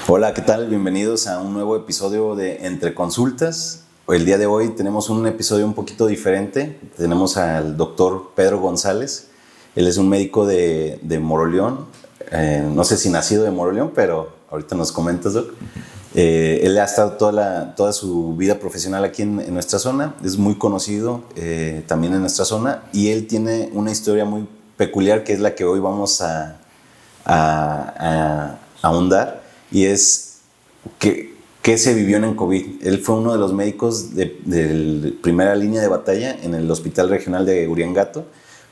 Hola, ¿qué tal? Bienvenidos a un nuevo episodio de Entre Consultas. El día de hoy tenemos un episodio un poquito diferente. Tenemos al doctor Pedro González. Él es un médico de Moroleón. No sé si nacido de Moroleón, pero ahorita nos comentas, Doc. Él ha estado toda su vida profesional aquí en nuestra zona. Es muy conocido también en nuestra zona. Y él tiene una historia muy peculiar que es la que hoy vamos a ahondar. Y es que se vivió en el COVID. Él fue uno de los médicos de primera línea de batalla en el Hospital Regional de Uriangato.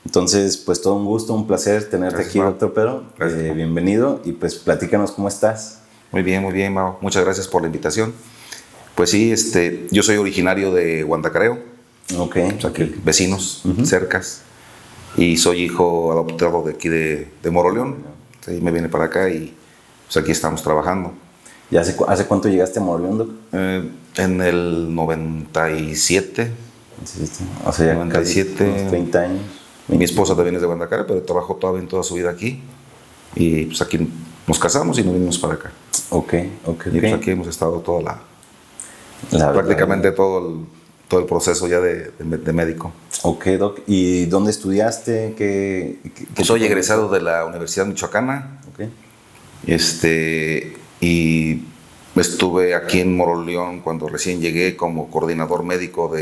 Entonces, pues todo un gusto, un placer tenerte aquí, doctor Pedro. Bienvenido y pues platícanos cómo estás. Muy bien, Mau. Muchas gracias por la invitación. Pues sí, yo soy originario de Guandacareo. Ok. O sea, aquí, vecinos, cercas. Y soy hijo adoptado de aquí de Moroleón. Sí, me vine para acá y pues aquí estamos trabajando. ¿Y hace cuánto llegaste a Moroleón, Doc? En el 97. Sí. O sea, ya 97. Unos 30 años. Mi esposa también es de Guandacareo, pero trabajó toda su vida aquí. Y pues aquí nos casamos y nos vinimos para acá. Ok. Y pues aquí hemos estado prácticamente todo el proceso ya de médico. Ok, Doc. ¿Y dónde estudiaste? Soy egresado de la Universidad Michoacana. Ok. Y estuve aquí en Moroleón cuando recién llegué como coordinador médico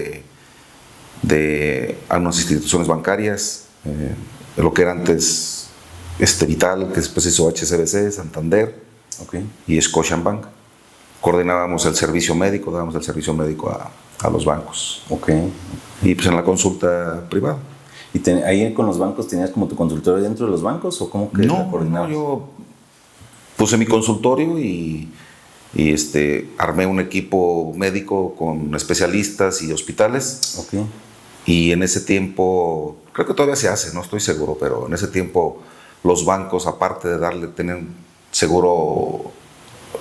de algunas instituciones bancarias, de lo que era antes Vital, que después hizo HSBC, Santander, Okay. Y Scotiabank. Coordinábamos el servicio médico, dábamos el servicio médico a los bancos. Okay. Y pues en la consulta privada. ¿Y ahí con los bancos tenías como tu consultorio dentro de los bancos o cómo que la coordinabas? No, yo puse mi consultorio y armé un equipo médico con especialistas y hospitales. Okay. Y en ese tiempo, creo que todavía se hace, no estoy seguro, pero en ese tiempo los bancos, aparte de tener seguro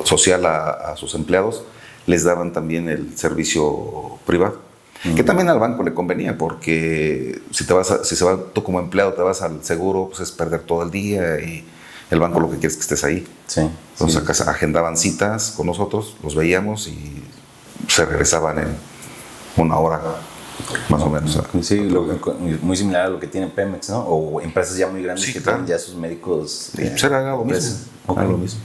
social a sus empleados, les daban también el servicio privado. Que también al banco le convenía, porque si se va tú como empleado, te vas al seguro, pues es perder todo el día y el banco lo que quiere es que estés ahí. Sí. Entonces acá agendaban citas con nosotros, los veíamos y se regresaban en una hora, más o menos. Sí, muy similar a lo que tiene Pemex, ¿no? O empresas ya muy grandes que tienen ya sus médicos. Sí, pues era lo mismo. Okay. Lo mismo.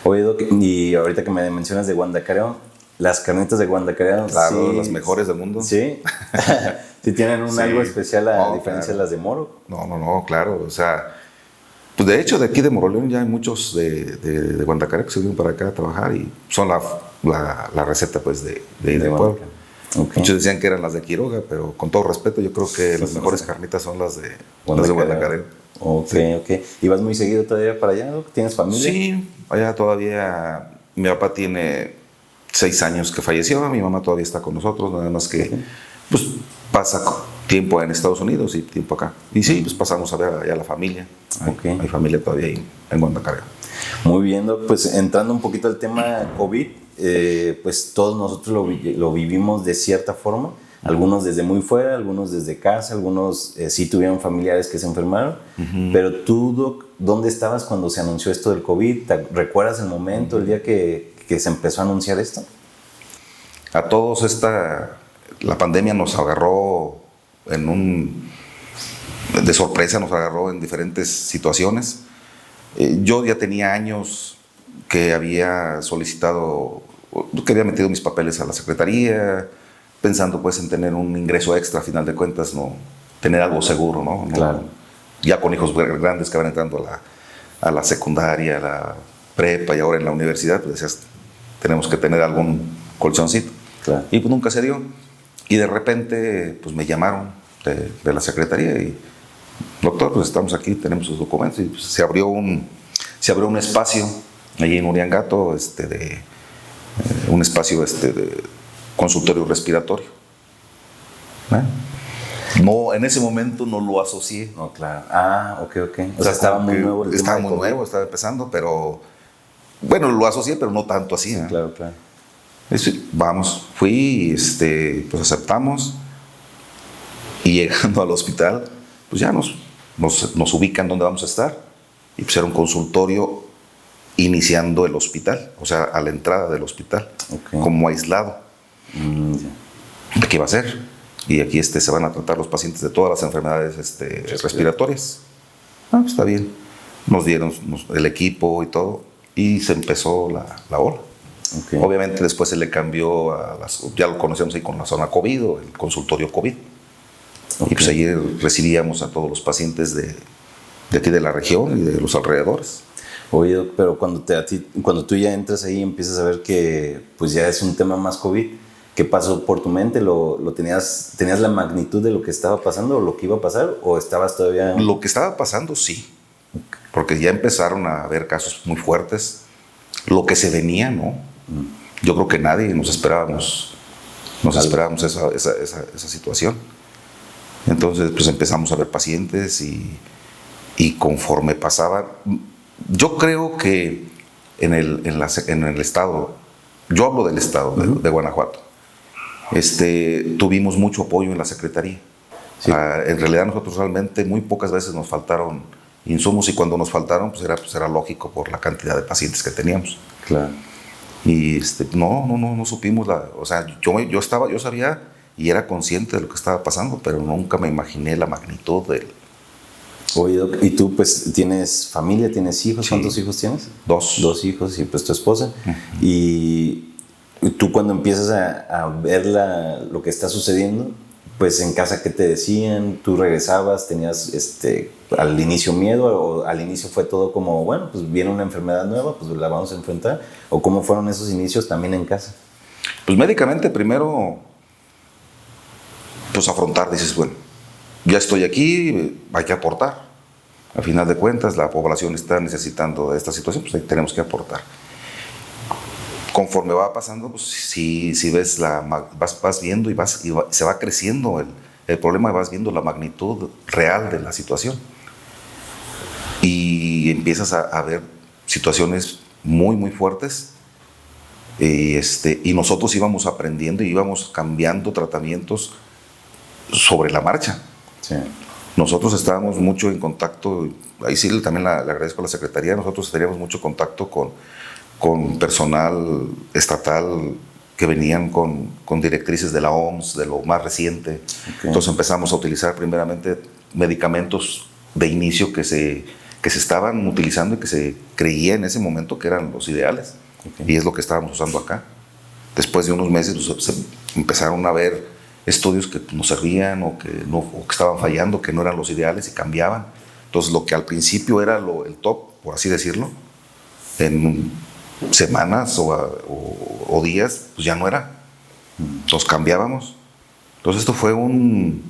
Oye, Doc, y ahorita que me mencionas de Guandacareo, las carnitas de Guandacareo. Claro, sí, las mejores del mundo. Sí. ¿Sí tienen algo especial a diferencia de las de Moro? No, claro. O sea, pues de hecho, de aquí de Moroleón ya hay muchos de Guandacareo que se vienen para acá a trabajar y son la receta pues de pueblo. Okay. Muchos decían que eran las de Quiroga, pero con todo respeto, yo creo que las mejores carnitas son las de Guandacareo. Ok. ¿Y vas muy seguido todavía para allá, Doc? ¿Tienes familia? Sí, allá todavía. Mi papá tiene 6 años que falleció, mi mamá todavía está con nosotros, nada más que pues pasa tiempo en Estados Unidos y tiempo acá. Y sí, pues pasamos a ver allá a la familia. Hay familia todavía ahí en Guandacareo. Muy bien, Doc. Pues entrando un poquito al tema COVID, pues todos nosotros lo vivimos de cierta forma, algunos desde muy fuera, algunos desde casa, algunos sí tuvieron familiares que se enfermaron, pero tú, Doc, ¿dónde estabas cuando se anunció esto del COVID? ¿Recuerdas el momento, el día que se empezó a anunciar esto? A todos la pandemia nos agarró de sorpresa, nos agarró en diferentes situaciones. Yo ya tenía años que había solicitado, que había metido mis papeles a la secretaría, pensando pues en tener un ingreso extra, a final de cuentas, no tener algo seguro, ¿no? Claro. Ya con hijos grandes que van entrando a la secundaria, a la prepa y ahora en la universidad, pues decías, tenemos que tener algún colchoncito. Claro. Y pues nunca se dio. Y de repente pues me llamaron de la secretaría y, doctor, pues estamos aquí, tenemos sus documentos, y pues, se abrió un espacio allí en Uriangato, un espacio de consultorio respiratorio. No, en ese momento no lo asocié. No, claro. Ok. O sea, estaba muy nuevo. Estaba muy nuevo, estaba empezando, pero bueno, lo asocié, pero no tanto así. Sí, claro. Vamos, fui, pues aceptamos, y llegando al hospital, pues ya nos ubican dónde vamos a estar, y pues era un consultorio iniciando el hospital, o sea, a la entrada del hospital, como aislado. ¿Qué iba a hacer? Y aquí se van a tratar los pacientes de todas las enfermedades respiratorias. Pues está bien. Nos dieron el equipo y todo, y se empezó la ola. Obviamente después se le cambió ya lo conocemos ahí con la zona COVID o el consultorio COVID. Y pues allí recibíamos a todos los pacientes de aquí de la región y de los alrededores. Oye, pero cuando tú ya entras ahí empiezas a ver que pues ya es un tema más COVID, ¿qué pasó por tu mente? ¿Tenías la magnitud de lo que estaba pasando o lo que iba a pasar o estabas todavía...? Lo que estaba pasando, sí. Porque ya empezaron a haber casos muy fuertes. Lo que se venía, ¿no? Yo creo que nadie nos esperábamos esa situación. Entonces, pues empezamos a ver pacientes y conforme pasaba, yo creo que en el estado, yo hablo del estado de Guanajuato, tuvimos mucho apoyo en la Secretaría. Sí. En realidad nosotros realmente muy pocas veces nos faltaron insumos y cuando nos faltaron pues era lógico por la cantidad de pacientes que teníamos. Claro. Y no supimos o sea, yo sabía y era consciente de lo que estaba pasando, pero nunca me imaginé la magnitud del... Oye, Doc, ¿y tú pues tienes familia, tienes hijos? Sí. ¿Cuántos hijos tienes? 2. 2 hijos y pues tu esposa. Y tú cuando empiezas a ver lo que está sucediendo, pues en casa, ¿qué te decían? ¿Tú regresabas? ¿Tenías al inicio miedo? ¿O al inicio fue todo como, bueno, pues viene una enfermedad nueva, pues la vamos a enfrentar? ¿O cómo fueron esos inicios también en casa? Pues médicamente primero, pues afrontar, dices, bueno, ya estoy aquí, hay que aportar. A final de cuentas, la población está necesitando de esta situación, pues tenemos que aportar. Conforme va pasando, pues si ves vas viendo y se va creciendo el problema, vas viendo la magnitud real de la situación. Y empiezas a ver situaciones muy, muy fuertes. Y nosotros íbamos aprendiendo y íbamos cambiando tratamientos sobre la marcha. Sí. Nosotros estábamos mucho en contacto, ahí sí también le agradezco a la Secretaría, nosotros teníamos mucho contacto con personal estatal que venían con directrices de la OMS, de lo más reciente. Entonces empezamos a utilizar primeramente medicamentos de inicio que se estaban utilizando y que se creía en ese momento que eran los ideales. Y es lo que estábamos usando acá. Después de unos meses pues, se empezaron a ver estudios que no servían o que estaban fallando, que no eran los ideales y cambiaban. Entonces lo que al principio era el top, por así decirlo, en semanas o días, pues ya no era. Entonces cambiábamos. Entonces esto fue un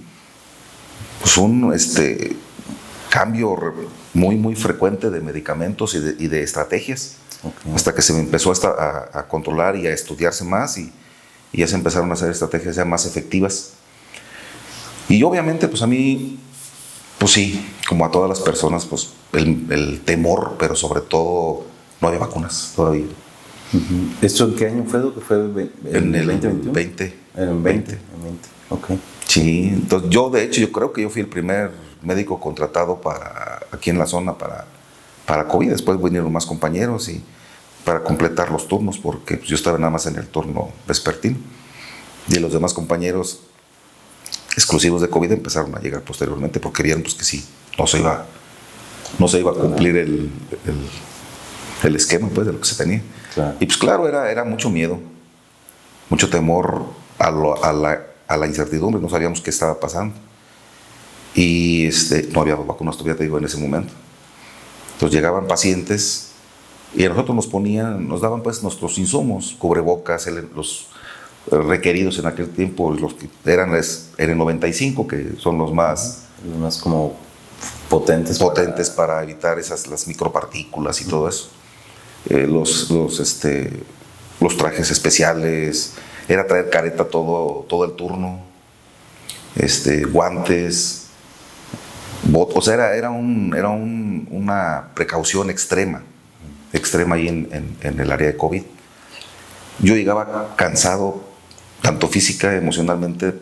cambio muy, muy frecuente de medicamentos y de estrategias. Hasta que se me empezó a controlar y a estudiarse más y ya se empezaron a hacer estrategias ya más efectivas. Y obviamente, pues a mí, pues sí, como a todas las personas, pues el temor, pero sobre todo no había vacunas todavía. ¿Esto en qué año fue? ¿Que fue en el 2021? 20. En el 20. Ok. Sí, entonces yo creo que yo fui el primer médico contratado aquí en la zona para COVID. Después vinieron más compañeros y para completar los turnos, porque pues, yo estaba nada más en el turno vespertino. Y los demás compañeros exclusivos de COVID empezaron a llegar posteriormente porque vieron pues, que sí, no se iba a cumplir el esquema pues, de lo que se tenía. Claro. Y pues claro, era mucho miedo, mucho temor a la incertidumbre, no sabíamos qué estaba pasando. Y no había vacunas todavía, te digo, en ese momento. Entonces llegaban pacientes y a nosotros nos daban pues nuestros insumos, cubrebocas, los requeridos en aquel tiempo, los que eran N95, que son los más como potentes para evitar las micropartículas y todo eso. Los trajes especiales, era traer careta todo el turno, guantes, o sea, era una precaución extrema ahí en el área de COVID. Yo llegaba cansado, tanto física, emocionalmente,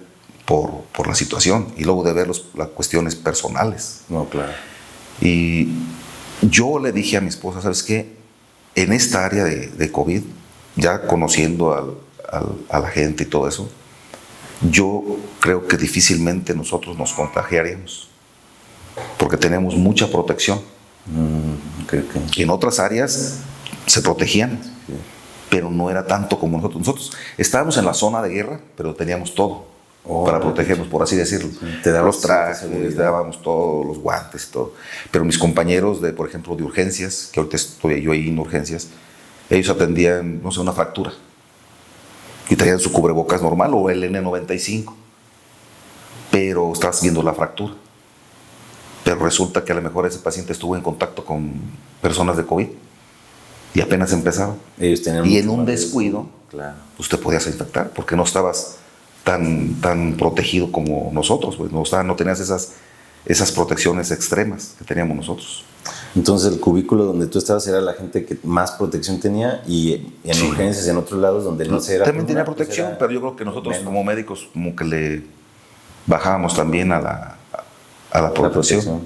por la situación y luego de ver las cuestiones personales. No, claro. Y yo le dije a mi esposa, ¿sabes qué? en esta área de COVID, ya conociendo a la gente y todo eso, yo creo que difícilmente nosotros nos contagiaríamos, porque tenemos mucha protección. Okay. En otras áreas se protegían, Sí. pero no era tanto como nosotros. Nosotros estábamos en la zona de guerra, pero teníamos todo para protegernos, por así decirlo. Sí. Te dabas Los trajes, seguridad. te dábamos todo, los guantes y todo. Pero mis compañeros de, por ejemplo, de urgencias, que ahorita estoy yo ahí en urgencias, ellos atendían, no sé, una fractura. Y traían su cubrebocas normal o el N95. Pero estabas viendo la fractura. Pero resulta que a lo mejor ese paciente estuvo en contacto con personas de COVID y apenas empezaba. Ellos tenían Y mucho en un más descuido, riesgo. Claro. pues te podías infectar porque no estabas tan protegido como nosotros, pues no tenías esas protecciones extremas que teníamos nosotros. Entonces el cubículo donde tú estabas era la gente que más protección tenía y en Sí. urgencias en otros lados donde no se era También tenía pues protección, era pero yo creo que nosotros menos. como médicos como que le bajábamos también a la La protección. protección.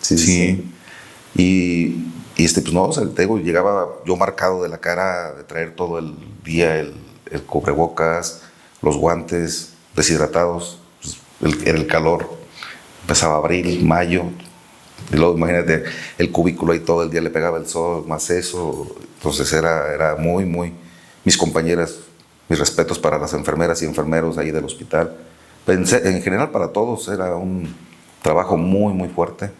Sí. Y pues no, o sea, te digo, llegaba yo marcado de la cara de traer todo el día el cubrebocas, los guantes, deshidratados, pues, era el calor, empezaba abril, mayo, y luego imagínate el cubículo ahí todo el día le pegaba el sol, más eso, entonces era muy, mis compañeras, mis respetos para las enfermeras y enfermeros ahí del hospital, en general para todos era un trabajo muy fuerte.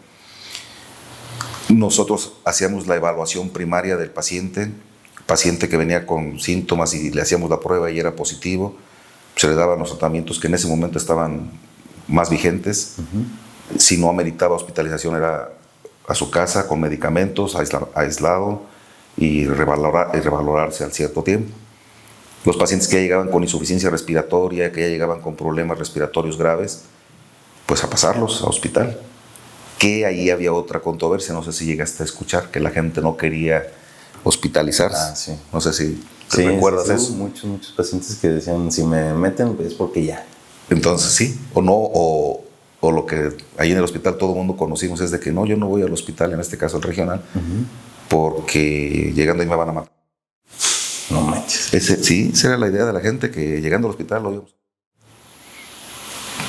Nosotros hacíamos la evaluación primaria del paciente que venía con síntomas y le hacíamos la prueba y era positivo, se le daban los tratamientos que en ese momento estaban más vigentes. Si no ameritaba hospitalización era a su casa con medicamentos, aislado y revalorarse al cierto tiempo. Los pacientes que ya llegaban con insuficiencia respiratoria, que ya llegaban con problemas respiratorios graves, pues a pasarlos a hospital. Que ahí había otra controversia, no sé si llegaste a escuchar, que la gente no quería hospitalizarse. Ah, sí. No sé si Sí, recuerdas sí, eso. Muchos pacientes que decían, si me meten es porque ya. Entonces sí, o no, o lo que ahí en el hospital todo el mundo conocimos es de que no, yo no voy al hospital, en este caso el regional, porque llegando ahí me van a matar. No manches. Sí, esa era la idea de la gente, que llegando al hospital lo íbamos.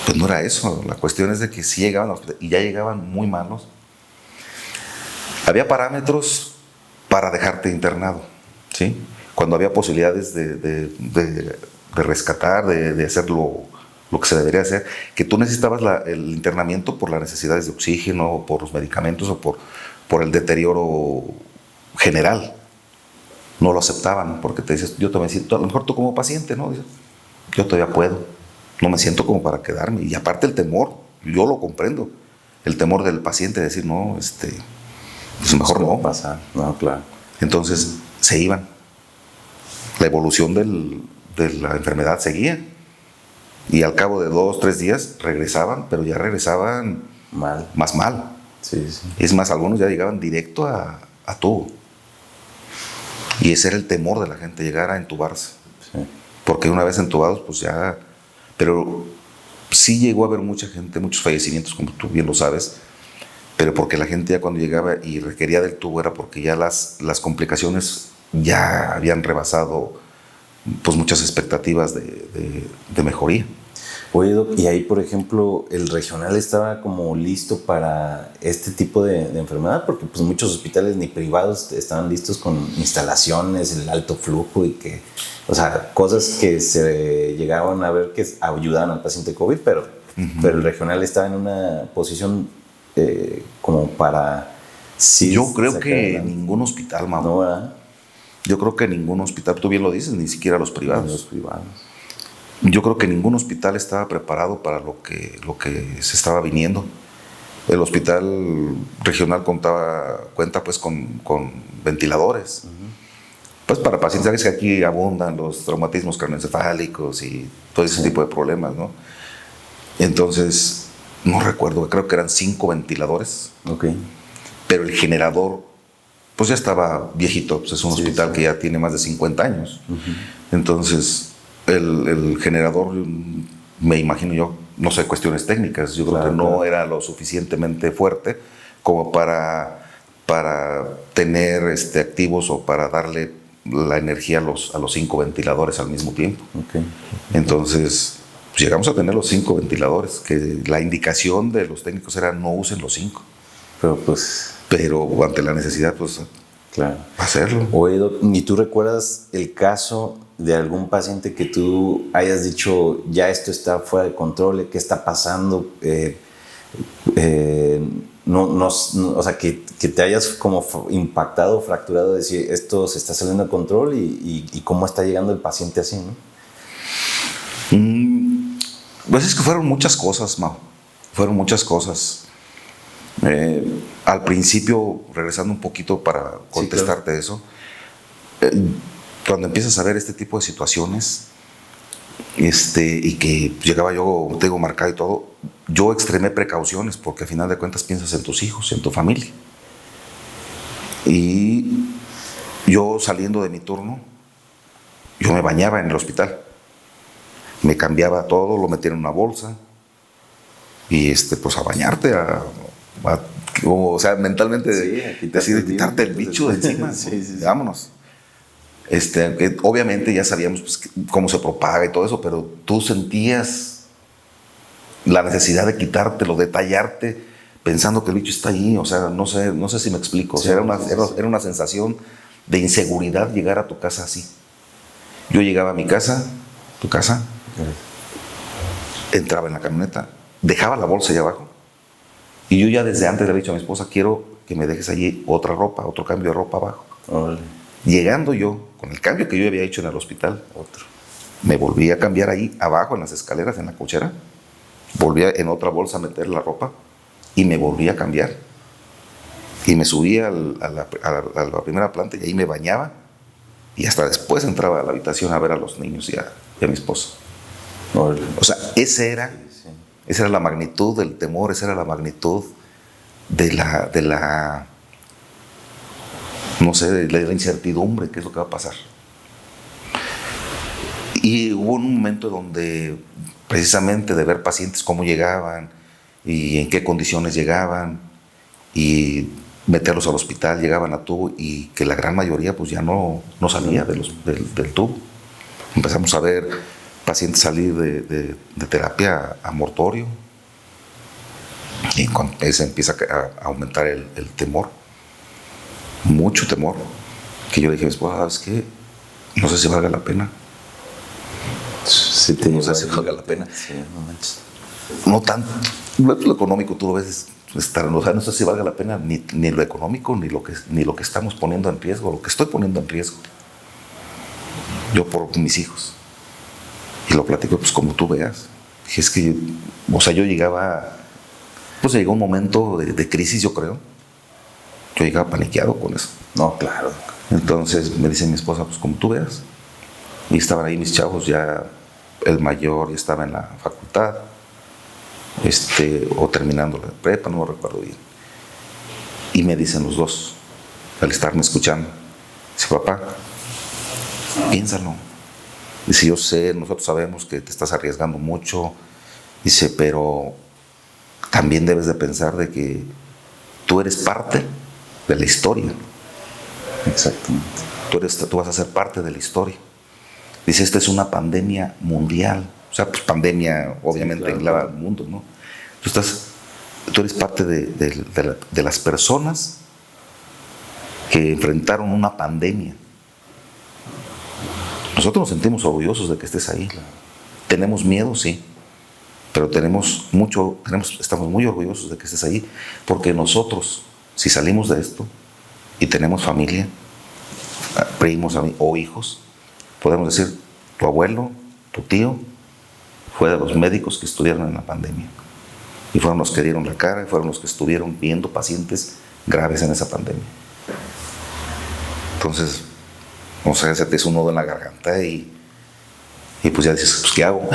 Pues no era eso, la cuestión es de que sí llegaban al hospital y ya llegaban muy malos. Había parámetros para dejarte internado, ¿sí? Cuando había posibilidades de rescatar, de hacer lo que se debería hacer, que tú necesitabas el internamiento por las necesidades de oxígeno, por los medicamentos o por el deterioro general. No lo aceptaban porque te dices, yo también siento, a lo mejor tú como paciente, ¿no? Dices, yo todavía puedo. No me siento como para quedarme. Y aparte el temor, yo lo comprendo. El temor del paciente de decir, no, pues mejor no. Pasar. No, claro. Entonces se iban. La evolución de la enfermedad seguía. Y al cabo de 2, 3 días regresaban, pero ya regresaban Mal. más mal. Sí. Es más, algunos ya llegaban directo a tubo. Y ese era el temor de la gente, llegar a entubarse. Sí. Porque una vez entubados, pues ya... Pero sí llegó a haber mucha gente, muchos fallecimientos, como tú bien lo sabes, pero porque la gente ya cuando llegaba y requería del tubo era porque ya las complicaciones ya habían rebasado pues muchas expectativas de mejoría. Oye, Doc, y ahí, por ejemplo, el regional estaba como listo para este tipo de enfermedad, porque pues muchos hospitales ni privados estaban listos con instalaciones, el alto flujo y que, o sea, cosas que se llegaban a ver que ayudaban al paciente COVID, pero el regional estaba en una posición como para... Sí, yo creo que ningún hospital, mamá. No, ¿verdad? Yo creo que ningún hospital, tú bien lo dices, ni siquiera los privados. Los privados. Yo creo que ningún hospital estaba preparado para lo que se estaba viniendo. El hospital regional cuenta pues con ventiladores. Pues para pacientes, sabes que aquí abundan los traumatismos craneoencefálicos y todo ese tipo de problemas, ¿no? Entonces, no recuerdo, creo que eran 5 ventiladores. Ok. Pero el generador, pues ya estaba viejito, pues es un hospital que ya tiene más de 50 años. Entonces, el generador, me imagino yo, no sé, cuestiones técnicas, yo creo que no era lo suficientemente fuerte como para para tener activos o para darle la energía a los 5 ventiladores al mismo tiempo. Okay. Entonces, pues llegamos a tener los 5 ventiladores, que la indicación de los técnicos era no usen los 5. Pero ante la necesidad, pues, claro, hacerlo. Oye, Doc, ¿y tú recuerdas el caso de algún paciente que tú hayas dicho, ya esto está fuera de control, qué está pasando? O sea, que te hayas como impactado, fracturado, decir, esto se está saliendo de control y cómo está llegando el paciente así, ¿no? Pues es que fueron muchas cosas, Mau. Fueron muchas cosas. Al principio, regresando un poquito para contestarte eso, cuando empiezas a ver este tipo de situaciones, y que llegaba yo, te digo, marcado y todo, yo extremé precauciones porque al final de cuentas piensas en tus hijos, en tu familia. Y yo saliendo de mi turno, yo me bañaba en el hospital, me cambiaba todo, lo metía en una bolsa y pues a bañarte, o sea, mentalmente decir, quitarte el bicho de encima, sí. Vámonos. Obviamente ya sabíamos pues, cómo se propaga y todo eso, pero tú sentías la necesidad de quitártelo, de tallarte, pensando que el bicho está ahí. O sea, no sé si me explico. O sea, era una sensación de inseguridad llegar a tu casa así. Yo llegaba a mi casa, tu casa, entraba en la camioneta, dejaba la bolsa allá abajo y yo ya desde antes le había dicho a mi esposa, quiero que me dejes allí otra ropa, otro cambio de ropa abajo. Órale. Llegando yo, con el cambio que yo había hecho en el hospital, me volví a cambiar ahí abajo en las escaleras, en la cochera, volví en otra bolsa a meter la ropa y me volví a cambiar. Y me subí a la primera planta y ahí me bañaba y hasta después entraba a la habitación a ver a los niños y a mi esposa. O sea, esa era la magnitud del temor, esa era la magnitud de la no sé, de la incertidumbre, qué es lo que va a pasar. Y hubo un momento donde, precisamente de ver pacientes cómo llegaban y en qué condiciones llegaban y meterlos al hospital, llegaban a tubo y que la gran mayoría pues ya no salía del tubo. Empezamos a ver pacientes salir de terapia a mortorio y cuando se empieza a aumentar el temor, mucho temor, que yo le dije a mi esposa, ¿sabes qué? No sé si valga la pena. Sí, no sé si valga la pena. Sí, no manches. No tanto. Lo económico tú lo ves estar, o sea, no sé si valga la pena ni lo económico, ni lo que estamos poniendo en riesgo, lo que estoy poniendo en riesgo. Yo por mis hijos. Y lo platico pues como tú veas. Es que, o sea, yo llegaba, pues llegó un momento de crisis, yo creo. Yo llegaba paniqueado con eso. No, claro. Entonces me dice mi esposa, pues como tú veas. Y estaban ahí mis chavos, ya el mayor ya estaba en la facultad, o terminando la prepa, no me recuerdo bien. Y me dicen los dos, al estarme escuchando, dice, papá, piénsalo. Dice, yo sé, nosotros sabemos que te estás arriesgando mucho. Dice, pero también debes de pensar de que tú eres parte de la historia. Exactamente. Tú vas a ser parte de la historia. Dice, esta es una pandemia mundial. O sea, pues pandemia obviamente sí, claro, engloba al mundo, ¿no? Tú eres parte de las personas que enfrentaron una pandemia. Nosotros nos sentimos orgullosos de que estés ahí. Claro. Tenemos miedo, sí, pero estamos muy orgullosos de que estés ahí, porque nosotros, si salimos de esto y tenemos familia, primos o hijos, podemos decir, tu abuelo, tu tío, fue de los médicos que estuvieron en la pandemia. Y fueron los que dieron la cara, y fueron los que estuvieron viendo pacientes graves en esa pandemia. Entonces, o sea, se te hizo un nudo en la garganta y pues ya dices, pues, ¿qué hago?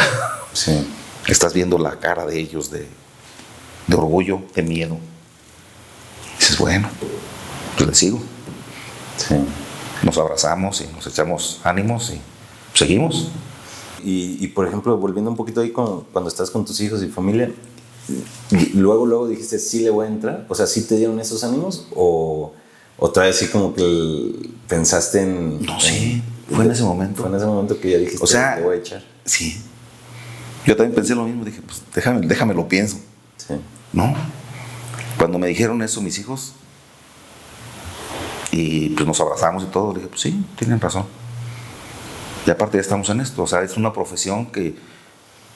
Sí. Estás viendo la cara de ellos de orgullo, de miedo. Y dices, bueno, pues le sigo. Sí. Nos abrazamos y nos echamos ánimos y seguimos. Y por ejemplo, volviendo un poquito ahí cuando estás con tus hijos y familia, luego dijiste, sí le voy a entrar. O sea, ¿sí te dieron esos ánimos? ¿O ¿Otra vez así como que pensaste en...? No, sí, fue en ese momento. Fue en ese momento que ya dijiste, o sea, te voy a echar. Sí. Yo también pensé lo mismo, dije, pues déjame lo pienso. Sí. No. Cuando me dijeron eso mis hijos, y pues nos abrazamos y todo, le dije, pues sí, tienen razón. Y aparte ya estamos en esto, o sea, es una profesión que,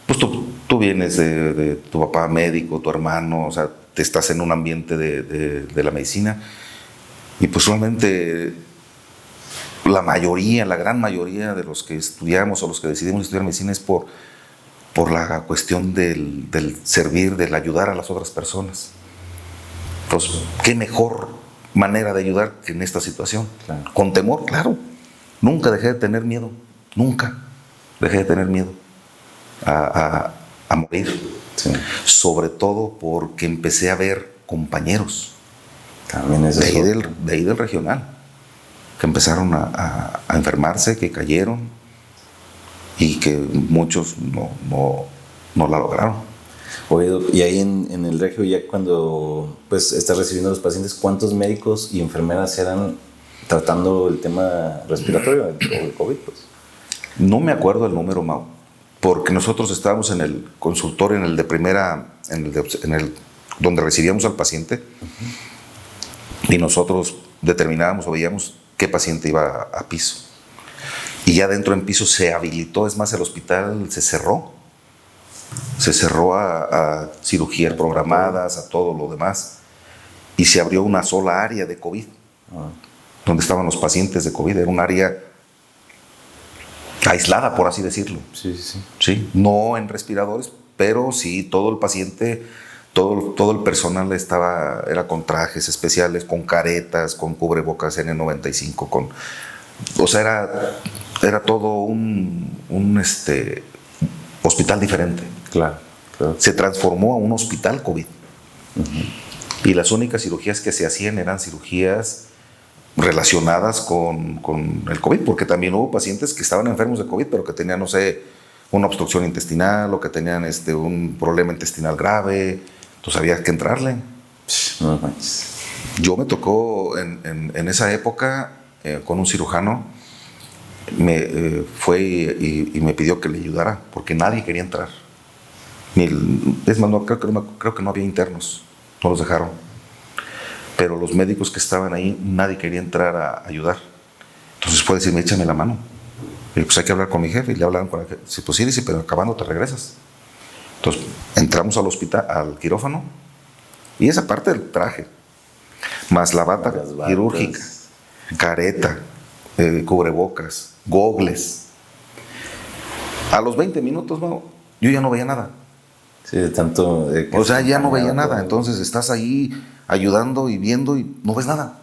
pues tú vienes de tu papá médico, tu hermano, o sea, te estás en un ambiente de la medicina, y pues realmente la gran mayoría de los que estudiamos o los que decidimos estudiar medicina es por la cuestión del servir, del ayudar a las otras personas. Pues, ¿qué mejor manera de ayudar que en esta situación? Claro. Con temor, claro. Nunca dejé de tener miedo. Nunca dejé de tener miedo a morir. Sí. Sobre todo porque empecé a ver compañeros También eso de ahí del regional que empezaron a enfermarse, que cayeron y que muchos no la lograron. Oye, Doc, y ahí en el Regio, ya cuando pues estás recibiendo a los pacientes, ¿cuántos médicos y enfermeras eran tratando el tema respiratorio o el COVID? Pues? No me acuerdo el número, Mau, porque nosotros estábamos en el consultorio, en el de primera, en el donde recibíamos al paciente, y nosotros determinábamos o veíamos qué paciente iba a piso. Y ya dentro en piso se habilitó, es más, el hospital se cerró a cirugías programadas, a todo lo demás, y se abrió una sola área de COVID, donde estaban los pacientes de COVID. Era un área aislada, por así decirlo. Sí, no en respiradores, pero sí todo el paciente, todo el personal era con trajes especiales, con caretas, con cubrebocas N95, o sea, era todo un hospital diferente. Claro. Se transformó a un hospital COVID. Y las únicas cirugías que se hacían eran cirugías relacionadas con el COVID, porque también hubo pacientes que estaban enfermos de COVID, pero que tenían, no sé, una obstrucción intestinal o que tenían un problema intestinal grave. Entonces había que entrarle. No manches. Yo me tocó en esa época con un cirujano, fue y me pidió que le ayudara, porque nadie quería entrar. Es más, creo que no había internos, no los dejaron. Pero los médicos que estaban ahí, nadie quería entrar a ayudar. Entonces fue decirme, échame la mano. Y pues hay que hablar con mi jefe. Y le hablaron con el jefe. Sí, pues sí, dice, pero acabando te regresas. Entonces entramos al hospital, al quirófano, y esa parte del traje, más la bata quirúrgica, careta, cubrebocas, gogles. A los 20 minutos, bueno, yo ya no veía nada. Sí, de tanto... o sea, ya no veía nada. Entonces estás ahí ayudando y viendo y no ves nada.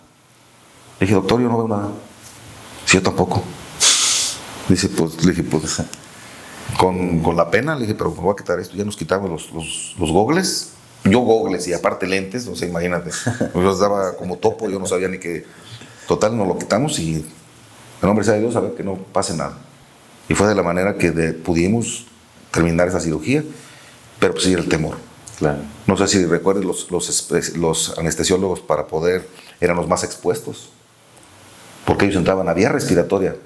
Le dije, doctor, yo no veo nada. Sí, yo tampoco. Le dije, pues, con la pena, le dije, pero me voy a quitar esto. Ya nos quitamos los gogles. Yo gogles y aparte lentes, o sea, imagínate. Yo los daba como topo, yo no sabía ni qué. Total, nos lo quitamos y en nombre sea de Dios, a ver que no pase nada. Y fue de la manera que pudimos terminar esa cirugía, pero pues sí, el temor. Claro. No sé si recuerdes, los anestesiólogos eran los más expuestos, porque ellos entraban a vía respiratoria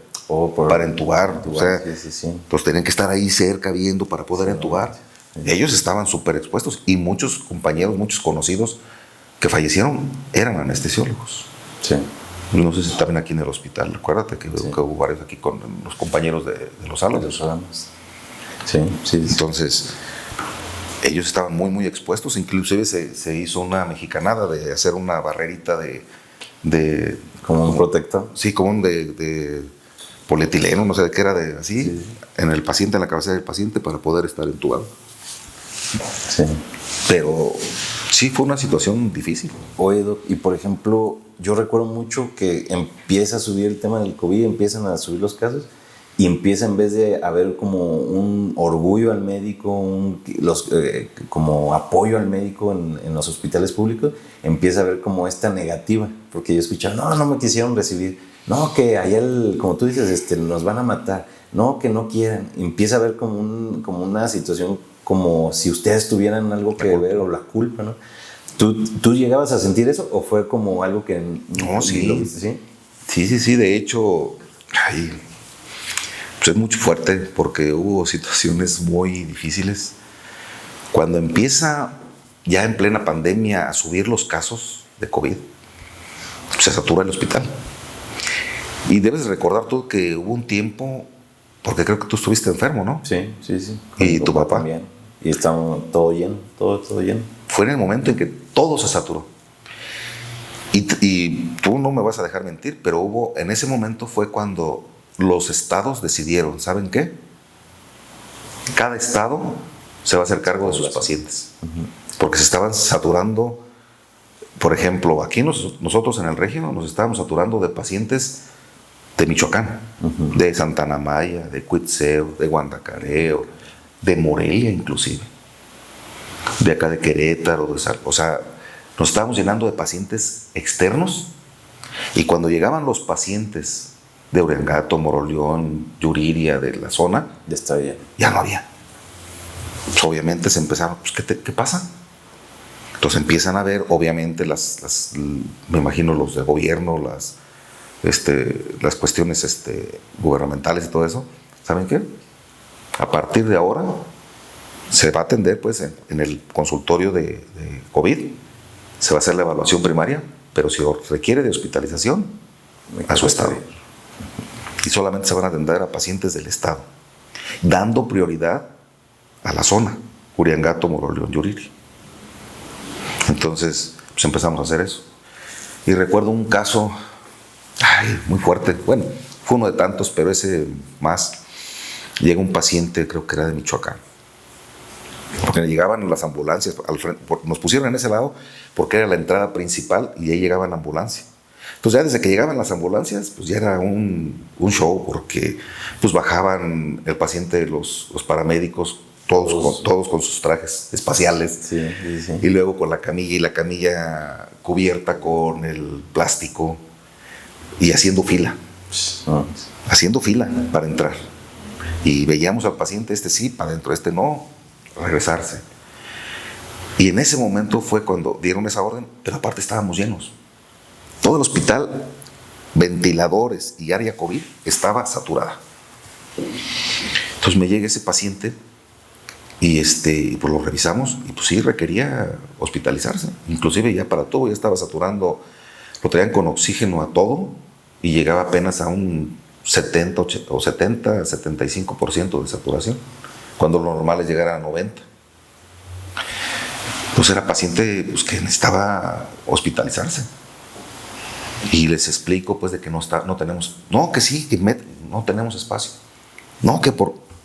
para entubar. O sea, sí. Entonces tenían que estar ahí cerca viendo para poder entubar. Sí. Ellos estaban súper expuestos y muchos compañeros, muchos conocidos que fallecieron eran anestesiólogos. Sí. No sé si también aquí en el hospital. Acuérdate que hubo varios aquí con los compañeros de los Álamos. Sí. Entonces, ellos estaban muy, muy expuestos. Inclusive se hizo una mexicanada de hacer una barrerita de ¿Como un protector? Sí, como un de polietileno, no sé de qué era, así, en el paciente, en la cabeza del paciente, para poder estar entubado. Sí. Pero sí fue una situación difícil. Oye, Doc, y por ejemplo, yo recuerdo mucho que empieza a subir el tema del COVID, empiezan a subir los casos, y empieza, en vez de haber como un orgullo al médico, como apoyo al médico en los hospitales públicos, empieza a haber como esta negativa, porque yo escuchaba, no me quisieron recibir, no, que allá, como tú dices, nos van a matar, no, que no quieran. Empieza a haber como una situación como si ustedes tuvieran algo que ver o la culpa, ¿no? ¿Tú llegabas a sentir eso o fue como algo que No, sí. lo viste? ¿Sí? Sí. De hecho, pues es muy fuerte porque hubo situaciones muy difíciles. Cuando empieza ya en plena pandemia a subir los casos de COVID, se satura el hospital. Y debes recordar tú que hubo un tiempo, porque creo que tú estuviste enfermo, ¿no? Sí. ¿Y tu papá? También. Y estamos todo lleno, todo lleno. Fue en el momento en que todo se saturó. Y tú no me vas a dejar mentir, pero en ese momento fue cuando los estados decidieron, ¿saben qué? Cada estado se va a hacer cargo de sus pacientes. Porque se estaban saturando, por ejemplo, aquí nosotros en el Regio nos estábamos saturando de pacientes de Michoacán, de Santana Maya, de Cuitzeo, de Guandacareo, de Morelia inclusive, de acá de Querétaro, o sea, nos estábamos llenando de pacientes externos, y cuando llegaban los pacientes de Uriangato, Moroleón, Yuriria, de la zona, ya no había. Pues obviamente se empezaron, pues, ¿qué pasa? Entonces empiezan a ver, obviamente, me imagino los de gobierno, las cuestiones gubernamentales y todo eso. ¿Saben qué? A partir de ahora se va a atender pues en el consultorio de COVID, se va a hacer la evaluación primaria, pero si requiere de hospitalización, a su estado. Y solamente se van a atender a pacientes del estado, dando prioridad a la zona, Uriangato, Moroleón, Yuriria. Entonces, pues empezamos a hacer eso. Y recuerdo un caso muy fuerte. Bueno, fue uno de tantos, pero ese más. Llega un paciente, creo que era de Michoacán. Porque llegaban las ambulancias al frente, nos pusieron en ese lado porque era la entrada principal y ahí llegaban ambulancias. Entonces ya desde que llegaban las ambulancias, pues ya era un show, porque pues bajaban el paciente, los paramédicos, todos con sus trajes espaciales. Sí. Y luego con la camilla, y la camilla cubierta con el plástico, y haciendo fila. Haciendo fila para entrar. Y veíamos al paciente, sí, para adentro, no, regresarse. Y en ese momento fue cuando dieron esa orden, pero aparte estábamos llenos. Todo el hospital, ventiladores y área COVID estaba saturada. Entonces me llega ese paciente y pues lo revisamos y pues sí requería hospitalizarse. Inclusive ya para todo, ya estaba saturando, lo traían con oxígeno a todo y llegaba apenas a un 75% de saturación, cuando lo normal es llegar a 90%. Pues era paciente pues, que necesitaba hospitalizarse. Y les explico pues de que no tenemos, no, que sí, que no tenemos espacio. No, que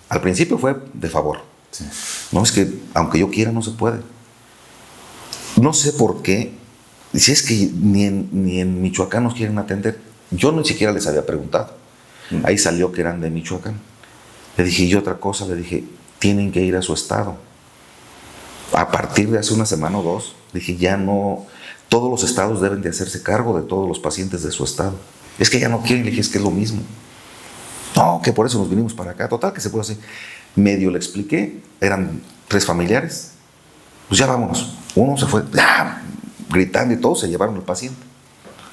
al principio fue de favor. Sí. No, es que aunque yo quiera no se puede. No sé por qué, si es que ni en Michoacán nos quieren atender. Yo ni siquiera les había preguntado. Ahí salió que eran de Michoacán. Le dije, y otra cosa, le dije, tienen que ir a su estado. A partir de hace una semana o dos, dije, ya no, todos los estados deben de hacerse cargo de todos los pacientes de su estado. Es que ya no quieren, le dije, es que es lo mismo. No, que por eso nos vinimos para acá. Total, que se puede hacer. Medio le expliqué, eran 3 familiares. Pues ya vámonos. Uno se fue, gritando y todo, se llevaron al paciente.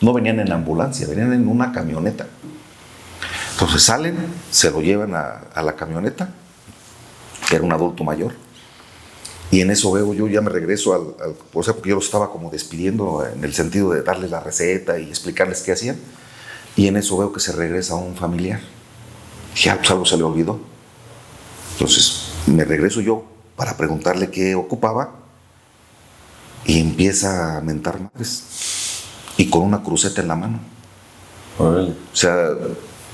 No venían en ambulancia, venían en una camioneta. Entonces salen, se lo llevan a la camioneta, que era un adulto mayor. Y en eso veo, yo ya me regreso porque yo los estaba como despidiendo en el sentido de darles la receta y explicarles qué hacían. Y en eso veo que se regresa un familiar. Dije, pues algo se le olvidó. Entonces me regreso yo para preguntarle qué ocupaba y empieza a mentar madres. Y con una cruceta en la mano. Órale. O sea,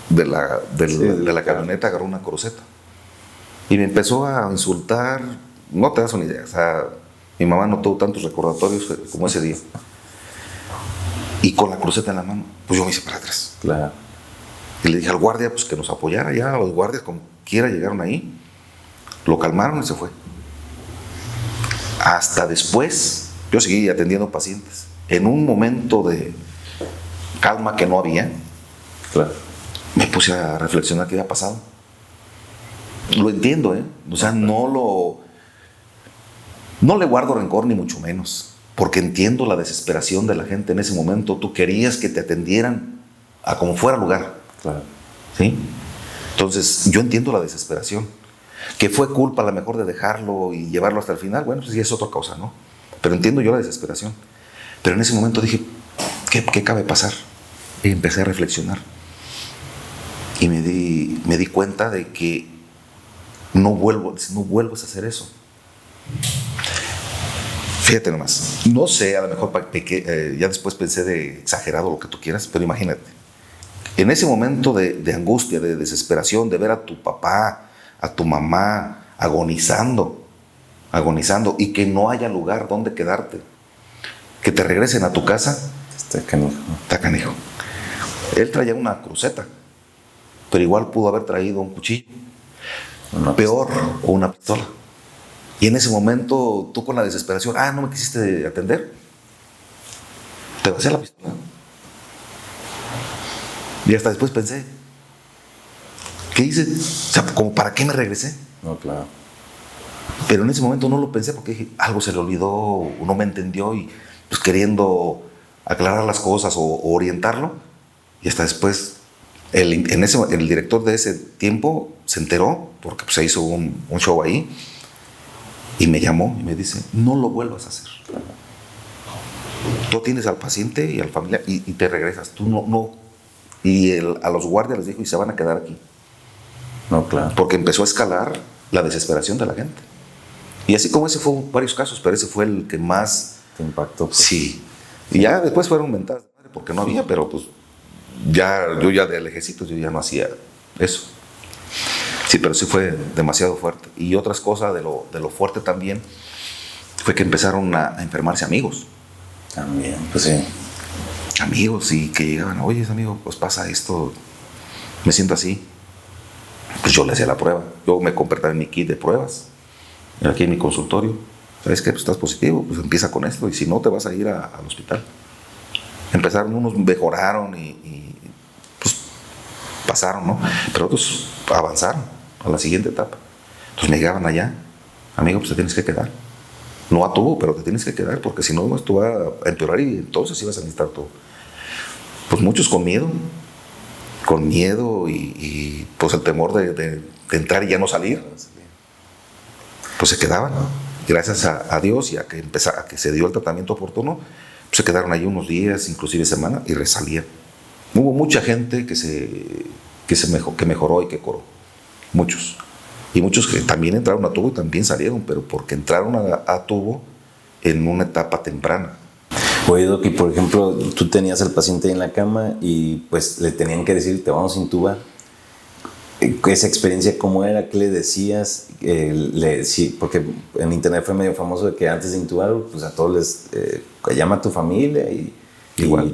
de la camioneta agarró una cruceta. Y me empezó a insultar. No te das una idea. O sea, mi mamá no tuvo tantos recordatorios como ese día. Y con la cruceta en la mano, pues yo me hice para atrás. Claro. Y le dije al guardia pues que nos apoyara. Ya los guardias como quiera llegaron ahí. Lo calmaron y se fue. Hasta después, yo seguí atendiendo pacientes. En un momento de calma que no había, claro, me puse a reflexionar qué había pasado. Lo entiendo, ¿eh? O sea, no le guardo rencor ni mucho menos. porque entiendo la desesperación de la gente en ese momento. Tú querías que te atendieran a como fuera lugar. Claro. ¿Sí? Entonces, yo entiendo la desesperación. Que fue culpa a lo mejor de dejarlo y llevarlo hasta el final, bueno, pues sí es otra cosa, ¿no? Pero entiendo yo la desesperación. Pero en ese momento dije, ¿qué cabe pasar? Y empecé a reflexionar. Y me di cuenta de que no vuelvas a hacer eso. Fíjate nomás, no sé, a lo mejor ya después pensé de exagerado lo que tú quieras, pero imagínate, en ese momento de angustia, de desesperación, de ver a tu papá, a tu mamá agonizando, y que no haya lugar donde quedarte, que te regresen a tu casa, Está canijo. está canijo. Él traía una cruceta, pero igual pudo haber traído un cuchillo, peor, o una pistola. Y en ese momento, tú con la desesperación, no me quisiste atender, te vacié la pistola. Y hasta después pensé, ¿qué hice? O sea, ¿como para qué me regresé? No, claro. Pero en ese momento no lo pensé porque dije, algo se le olvidó, o no me entendió, y pues queriendo aclarar las cosas o orientarlo. Y hasta después, el director de ese tiempo se enteró, porque pues, se hizo un show ahí, y me llamó y me dice, no lo vuelvas a hacer. Tú tienes al paciente y al familiar y te regresas. Tú no. Y a los guardias les dijo, y se van a quedar aquí. No, claro. Porque empezó a escalar la desesperación de la gente. Y así como ese fue varios casos, pero ese fue el que más... Te impactó. Pues. Sí. Y ya después fueron mentadas de madre porque no había, pero pues yo ya de lejecitos yo ya no hacía eso. Sí, pero sí fue demasiado fuerte. Y otras cosas de lo fuerte también fue que empezaron a enfermarse amigos. También, pues sí. Amigos, y que llegaban, oye, amigo, pues pasa esto, me siento así. Pues yo le hacía la prueba. Yo me compré también mi kit de pruebas, aquí en mi consultorio. ¿Sabes qué? Pues estás positivo, pues empieza con esto, y si no, te vas a ir al hospital. Empezaron, unos mejoraron y pues pasaron, ¿no? Pero otros avanzaron a la siguiente etapa. Entonces me llegaban allá, amigo, pues te tienes que quedar. No a tubo, pero te tienes que quedar, porque si no, esto va a empeorar y entonces ibas a necesitar todo. Pues muchos con miedo y pues el temor de entrar y ya no salir, pues se quedaban. Gracias a Dios y a que se dio el tratamiento oportuno, pues se quedaron ahí unos días, inclusive semanas, y resalían. Hubo mucha gente que mejoró y que curó. Muchos. Y muchos que también entraron a tubo y también salieron, pero porque entraron a tubo en una etapa temprana. Oye, Doc, y por ejemplo, tú tenías al paciente ahí en la cama y pues le tenían que decir, te vamos a intubar. Esa experiencia, ¿cómo era? ¿Qué le decías? Sí, porque en internet fue medio famoso de que antes de intubar, pues a todos les llama a tu familia y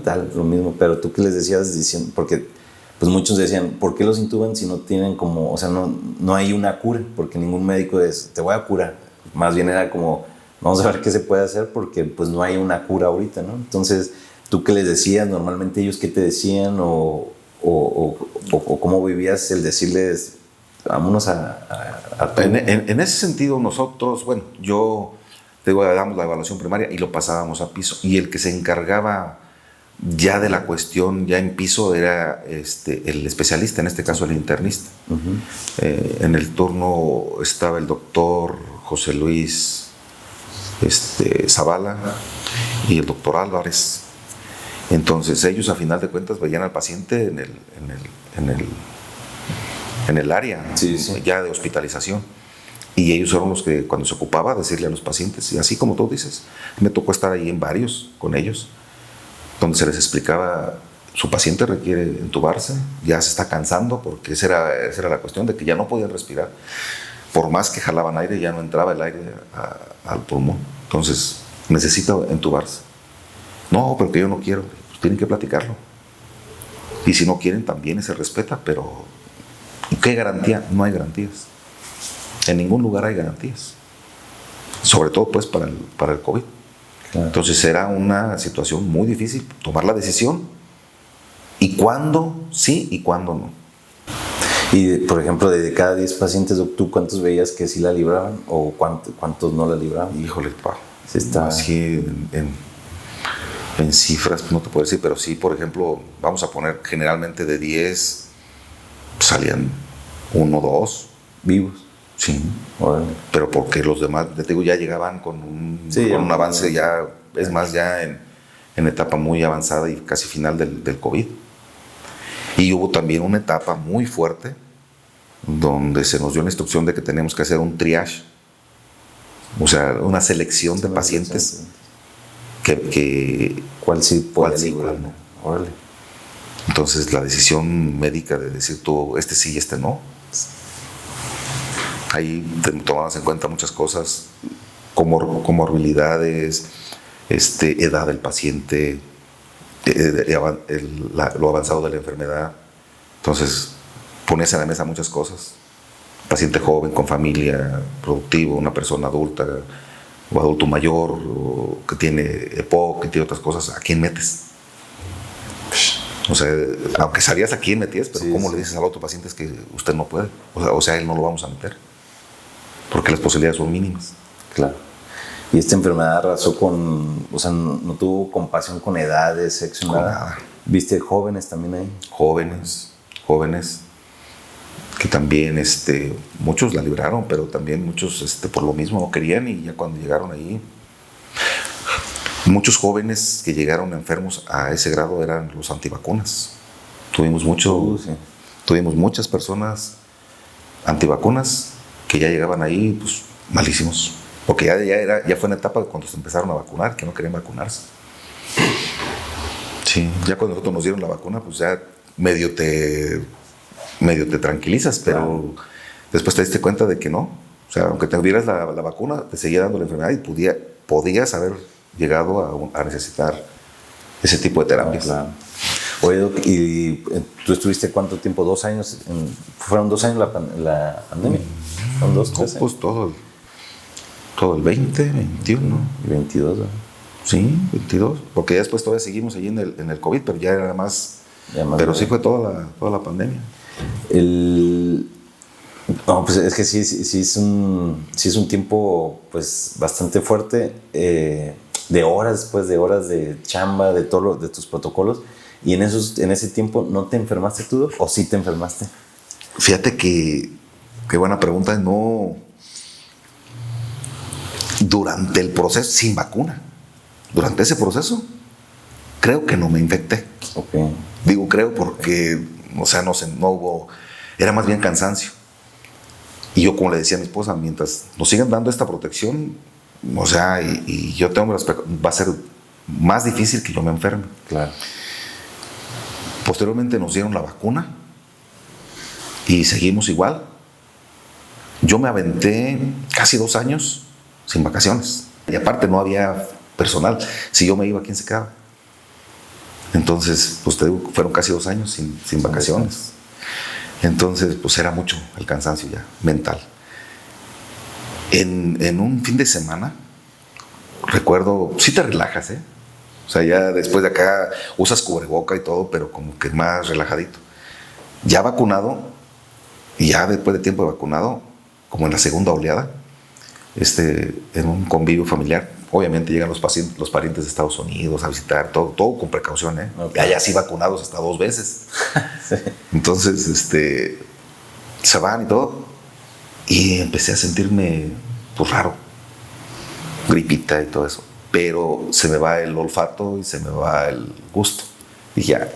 tal, lo mismo. Pero tú, ¿qué les decías diciendo? Porque pues muchos decían, ¿por qué los intuban si no tienen como, o sea, no hay una cura? Porque ningún médico te voy a curar. Más bien era como, vamos a ver qué se puede hacer porque pues no hay una cura ahorita, ¿no? Entonces, ¿tú qué les decías? Normalmente ellos, ¿qué te decían? O cómo vivías el decirles, vámonos a en ese sentido, nosotros, bueno, damos la evaluación primaria y lo pasábamos a piso. Y el que se encargaba ya de la cuestión, ya en piso, era el especialista, en este caso el internista. Uh-huh. En el turno estaba el doctor José Luis Zavala y el doctor Álvarez. Entonces ellos a final de cuentas veían al paciente en el área, sí. Ya de hospitalización, y ellos fueron los que cuando se ocupaba decirle a los pacientes, y así como tú dices, me tocó estar ahí en varios con ellos, donde se les explicaba, su paciente requiere entubarse, ya se está cansando, porque esa era la cuestión de que ya no podían respirar, por más que jalaban aire ya no entraba el aire al pulmón, entonces necesita entubarse. No, pero que yo no quiero. Pues tienen que platicarlo. Y si no quieren, también se respeta, pero ¿qué garantía? No hay garantías. En ningún lugar hay garantías. Sobre todo, pues, para el COVID. Claro. Entonces, era una situación muy difícil tomar la decisión. ¿Y cuándo sí y cuándo no? Y, por ejemplo, de cada 10 pacientes, ¿tú cuántos veías que sí la libraban o cuántos no la libraban? Híjole, Sí está. Así en cifras no te puedo decir, pero sí, por ejemplo, vamos a poner generalmente de 10 salían 1 o 2 vivos. Sí. Órale. Pero porque los demás, te digo, ya llegaban con un avance ya, es más, ya en etapa muy avanzada y casi final del COVID. Y hubo también una etapa muy fuerte donde se nos dio la instrucción de que teníamos que hacer un triage, o sea, una selección de pacientes que ¿Cuál sí cuál sí, cuál no. Órale. Entonces la decisión médica de decir tú, este sí y este no, ahí tomabas en cuenta muchas cosas, comorbilidades, edad del paciente, lo avanzado de la enfermedad. Entonces ponías en la mesa muchas cosas. Paciente joven, con familia, productivo, una persona adulta o adulto mayor, o que tiene EPOC, que tiene otras cosas, ¿a quién metes? O sea, aunque sabías a quién metías, pero ¿cómo le dices al otro paciente es que usted no puede? O sea, él no lo vamos a meter, porque las posibilidades son mínimas. Claro. Y esta enfermedad arrasó con, o sea, no tuvo compasión con edades, sexo, nada. ¿Viste jóvenes también ahí? Jóvenes, que también, muchos la libraron, pero también muchos, por lo mismo no querían, y ya cuando llegaron ahí, muchos jóvenes que llegaron enfermos a ese grado eran los antivacunas. Tuvimos muchas personas antivacunas que ya llegaban ahí, pues, malísimos. Porque ya fue una etapa cuando se empezaron a vacunar, que no querían vacunarse. Sí, ya cuando nosotros nos dieron la vacuna, pues ya medio te tranquilizas, pero después te diste cuenta de que no. O sea, aunque te dieras la vacuna, te seguía dando la enfermedad y podías haber llegado a necesitar ese tipo de terapias. Claro. Oye, Doc, ¿y tú estuviste cuánto tiempo? ¿2 años? ¿Fueron 2 años la pandemia? ¿Son 2, 3 años? Pues todo el 20, 21. Y 22, ¿no? Sí, 22. Porque ya después todavía seguimos allí en el COVID, pero ya era más. Pero sí fue toda la pandemia. No, pues es que sí es un tiempo pues bastante fuerte, de horas después de horas de chamba, de tus protocolos. Y en ese tiempo, ¿no te enfermaste tú, Doc? ¿O sí te enfermaste? Fíjate que qué buena pregunta. No, durante el proceso, sin vacuna, durante ese proceso, creo que no me infecté. Okay. Digo creo porque, o sea, no hubo, era más bien cansancio. Y yo, como le decía a mi esposa, mientras nos sigan dando esta protección, o sea, y yo tengo va a ser más difícil que yo me enferme. Claro. Posteriormente nos dieron la vacuna y seguimos igual. Yo me aventé casi 2 años sin vacaciones. Y aparte no había personal. Si yo me iba, ¿quién se quedaba? Entonces, pues te digo, fueron casi 2 años sin vacaciones. Entonces, pues era mucho el cansancio ya, mental. En un fin de semana, recuerdo, sí te relajas, ¿eh? O sea, ya después de acá usas cubreboca y todo, pero como que más relajadito. Ya vacunado, y ya después de tiempo de vacunado, como en la segunda oleada, en un convivio familiar, obviamente llegan los parientes de Estados Unidos a visitar, todo con precaución, ¿eh? Okay. Allá sí vacunados hasta 2 veces. Sí. Entonces, se van y todo, y empecé a sentirme, pues, raro, gripita y todo eso. Pero se me va el olfato y se me va el gusto. Y ya.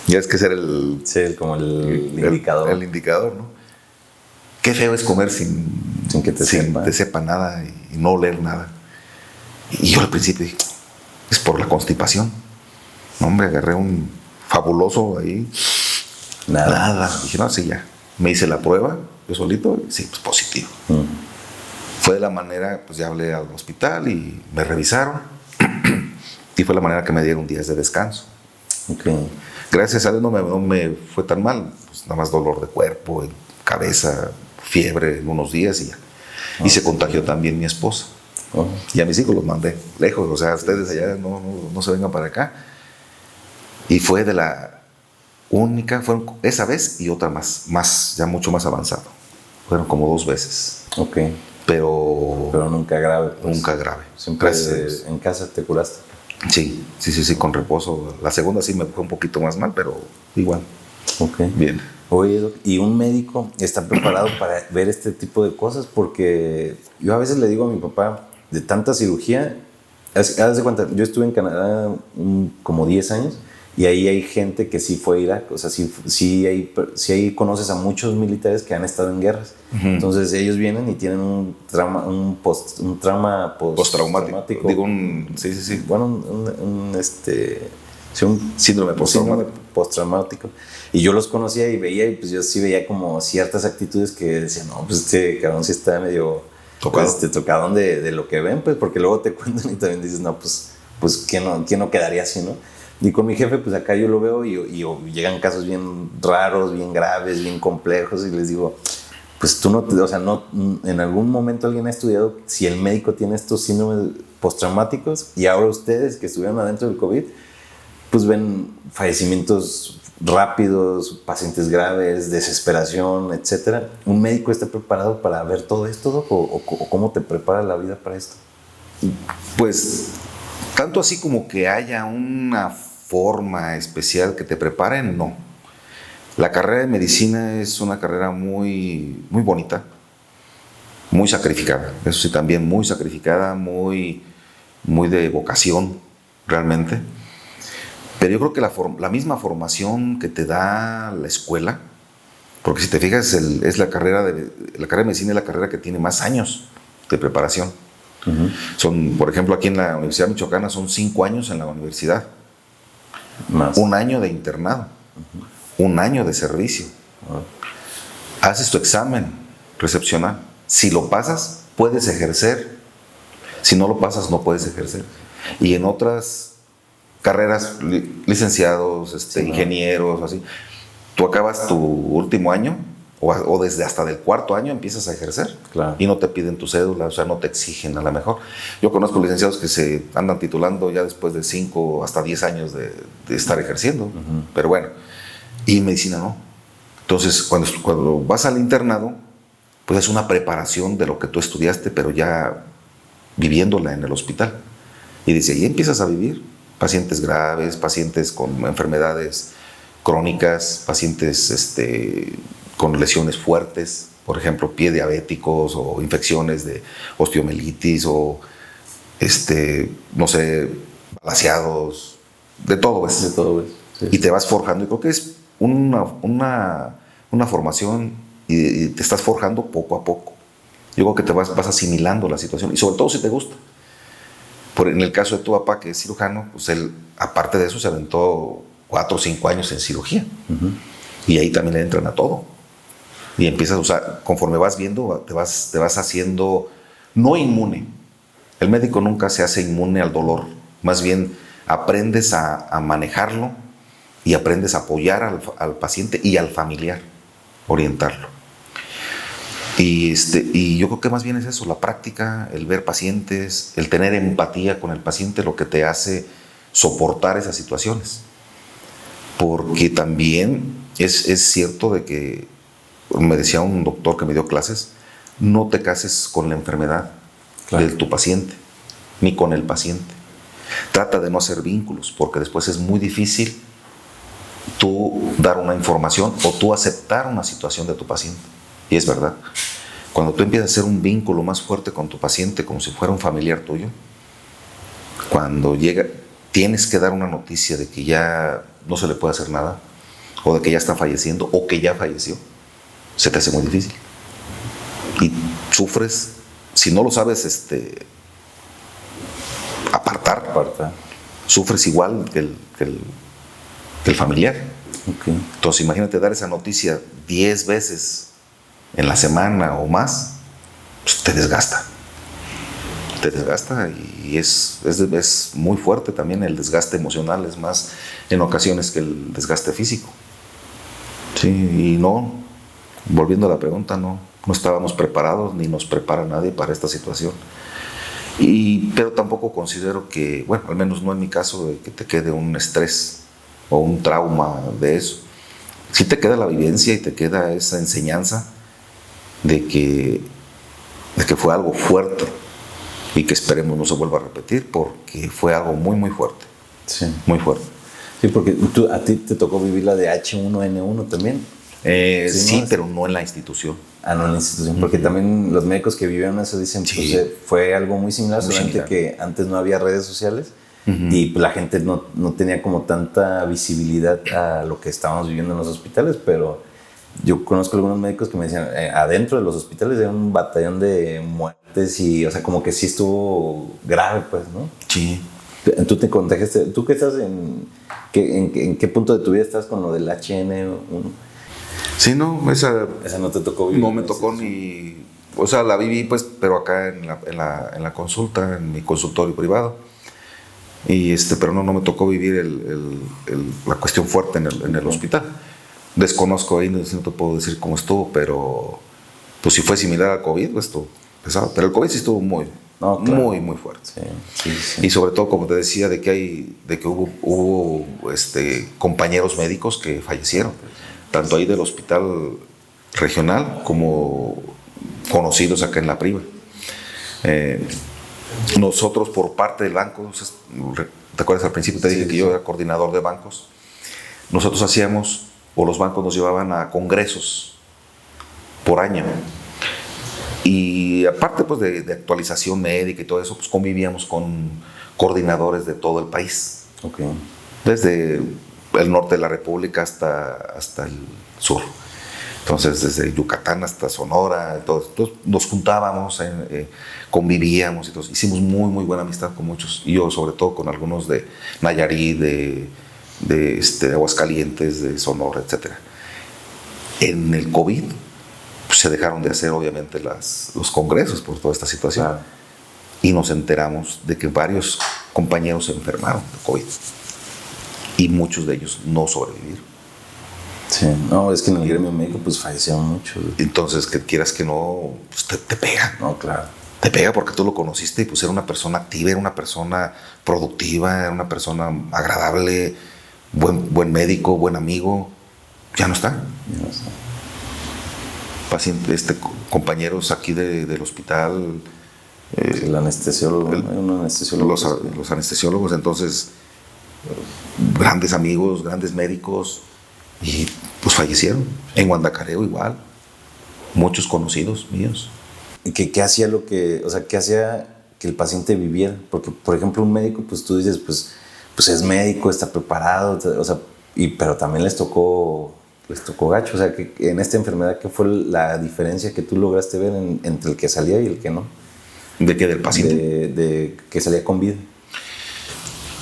Ya es que ser como el indicador. El indicador, ¿no? Qué feo es comer sin que te sepa nada y no oler nada. Y yo al principio dije, es por la constipación. No, hombre, agarré un fabuloso ahí. Nada. Dije, no, sí, ya. Me hice la prueba, yo solito, y sí, pues positivo. Fue de la manera, pues ya hablé al hospital y me revisaron. Y fue la manera que me dieron días de descanso. Okay. Gracias a Dios no me fue tan mal. Pues nada más dolor de cuerpo, cabeza, fiebre en unos días y ya. Y se contagió también mi esposa. Y a mis hijos los mandé lejos. O sea, ustedes allá no se vengan para acá. Y fue de la única, fueron esa vez y otra más, ya mucho más avanzado. Fueron como 2 veces. Ok. pero nunca grave. Pues. nunca grave. Siempre Gracias a Dios. en casa te curaste. Sí, con reposo. La segunda sí me fue un poquito más mal, pero igual. Ok. Bien. Oye, Doc, ¿y un médico está preparado para ver este tipo de cosas? Porque yo a veces le digo a mi papá, de tanta cirugía, haz de cuenta, yo estuve en Canadá como 10 años y ahí hay gente que sí fue a Irak, o sea, sí ahí conoces a muchos militares que han estado en guerras. Uh-huh. Entonces ellos vienen y tienen un trauma postraumático. Digo, sí. Bueno, un síndrome postraumático. Y yo los conocía y veía, y pues yo sí veía como ciertas actitudes que decían, no, pues este cabrón sí está medio tocadón de lo que ven, pues, porque luego te cuentan y también dices, no, pues ¿quién no quedaría así, no? Y con mi jefe, pues acá yo lo veo y llegan casos bien raros, bien graves, bien complejos, y les digo, pues tú no, en algún momento alguien ha estudiado si el médico tiene estos síndromes postraumáticos, y ahora ustedes que estuvieron adentro del COVID, pues ven fallecimientos rápidos, pacientes graves, desesperación, etcétera. ¿Un médico está preparado para ver todo esto, Doc? ¿O cómo te prepara la vida para esto? Pues tanto así como que haya una forma especial que te preparen, no. La carrera de medicina es una carrera muy, muy bonita, muy sacrificada. Eso sí, también muy sacrificada, muy de vocación, realmente. Pero yo creo que la misma formación que te da la escuela, porque si te fijas, es la carrera de medicina es la carrera que tiene más años de preparación. Uh-huh. Por ejemplo, aquí en la Universidad Michoacana son 5 años en la universidad. Más. 1 año de internado. Uh-huh. 1 año de servicio. Uh-huh. Haces tu examen recepcional. Si lo pasas, puedes ejercer. Si no lo pasas, no puedes ejercer. Y en otras carreras, licenciados, ingenieros, así, tú acabas tu último año o desde hasta del 4.º año empiezas a ejercer. Claro. Y no te piden tu cédula, o sea, no te exigen a lo mejor. Yo conozco licenciados que se andan titulando ya después de 5 hasta 10 años de estar ejerciendo, uh-huh. Pero bueno, y medicina no. Entonces, cuando vas al internado, pues es una preparación de lo que tú estudiaste, pero ya viviéndola en el hospital. Y dice, ahí empiezas a vivir pacientes graves, pacientes con enfermedades crónicas, pacientes con lesiones fuertes, por ejemplo, pie diabéticos o infecciones de osteomielitis o, no sé, balaseados, de todo eso. De todo eso. Sí. Y te vas forjando. Y creo que es una formación y te estás forjando poco a poco. Yo creo que te vas asimilando la situación y sobre todo si te gusta. En el caso de tu papá, que es cirujano, pues él, aparte de eso, se aventó 4 o 5 años en cirugía. Uh-huh. Y ahí también le entran a todo. Y empiezas a usar, conforme vas viendo, te vas haciendo no inmune. El médico nunca se hace inmune al dolor. Más bien aprendes a manejarlo y aprendes a apoyar al paciente y al familiar, orientarlo. Y yo creo que más bien es eso, la práctica, el ver pacientes, el tener empatía con el paciente, lo que te hace soportar esas situaciones. Porque también es cierto de que, me decía un doctor que me dio clases, no te cases con la enfermedad, claro, de tu paciente, ni con el paciente. Trata de no hacer vínculos, porque después es muy difícil tú dar una información o tú aceptar una situación de tu paciente. Y es verdad, cuando tú empiezas a hacer un vínculo más fuerte con tu paciente, como si fuera un familiar tuyo, cuando tienes que dar una noticia de que ya no se le puede hacer nada, o de que ya está falleciendo, o que ya falleció, se te hace muy difícil. Y sufres, si no lo sabes apartar, sufres igual que el familiar. Okay. Entonces imagínate dar esa noticia 10 veces en la semana o más, pues te desgasta y es muy fuerte también el desgaste emocional, es más en ocasiones que el desgaste físico. Sí, y no, volviendo a la pregunta, no estábamos preparados ni nos prepara nadie para esta situación. Pero tampoco considero que, bueno, al menos no en mi caso, de que te quede un estrés o un trauma de eso. Sí te queda la vivencia y te queda esa enseñanza de que de que fue algo fuerte y que esperemos no se vuelva a repetir porque fue algo muy, muy fuerte. Sí. Muy fuerte. Sí, porque a ti te tocó vivir la de H1N1 también. Sí, ¿no? pero no en la institución. No en la institución, porque también los médicos que vivieron eso dicen que Sí. fue algo muy similar, Muy solamente similar. que antes no había redes sociales y la gente no tenía como tanta visibilidad a lo que estábamos viviendo en los hospitales, pero yo conozco algunos médicos que me decían, adentro de los hospitales era un batallón de muertes y, o sea, como que sí estuvo grave, pues, ¿no? Sí. Tú te contagiaste, ¿tú qué estás en qué punto de tu vida estás con lo del HN1? Sí, no, esa no te tocó vivir. no me tocó ni... O sea, la viví, pues, pero acá en la consulta, en mi consultorio privado. Pero no me tocó vivir la cuestión fuerte en el hospital. Desconozco ahí, no te puedo decir cómo estuvo, pero pues si fue similar al COVID, pues estuvo pesado. Pero el COVID sí estuvo muy, claro. muy, muy fuerte. Sí. Y sobre todo, como te decía, de que hubo compañeros médicos que fallecieron, tanto ahí del hospital regional como conocidos acá en la priva. Nosotros por parte del banco, ¿te acuerdas al principio? Te dije que yo era coordinador de bancos. Nosotros hacíamos, o los bancos nos llevaban a congresos por año. Y aparte pues de actualización médica y todo eso, pues convivíamos con coordinadores de todo el país. Okay. Desde el norte de la República hasta el sur. Entonces, desde Yucatán hasta Sonora, entonces nos juntábamos, convivíamos, entonces hicimos muy, muy buena amistad con muchos. Y yo, sobre todo, con algunos de Nayarit, de Aguascalientes, de Sonora, etc. En el COVID, pues, se dejaron de hacer, obviamente, los congresos por toda esta situación. Claro. Y nos enteramos de que varios compañeros se enfermaron de COVID. Y muchos de ellos no sobrevivieron. Sí, no, es que en el gremio médico pues fallecieron muchos. Entonces, que quieras que no, pues te pega. No, claro. Te pega porque tú lo conociste y pues era una persona activa, era una persona productiva, era una persona agradable, buen médico, buen amigo. Ya no está. Ya no sé. Paciente, compañeros aquí del hospital. El anestesiólogo, un anestesiólogo. Los anestesiólogos, entonces, grandes amigos, grandes médicos. Y pues fallecieron. En Guandacareo igual. Muchos conocidos míos. ¿Y qué hacía qué hacía que el paciente viviera? Porque, por ejemplo, un médico, pues tú dices, pues es médico, está preparado, o sea, pero también les tocó gacho. O sea, que en esta enfermedad, ¿qué fue la diferencia que tú lograste ver entre el que salía y el que no? ¿De qué? ¿Del paciente? De que salía con vida.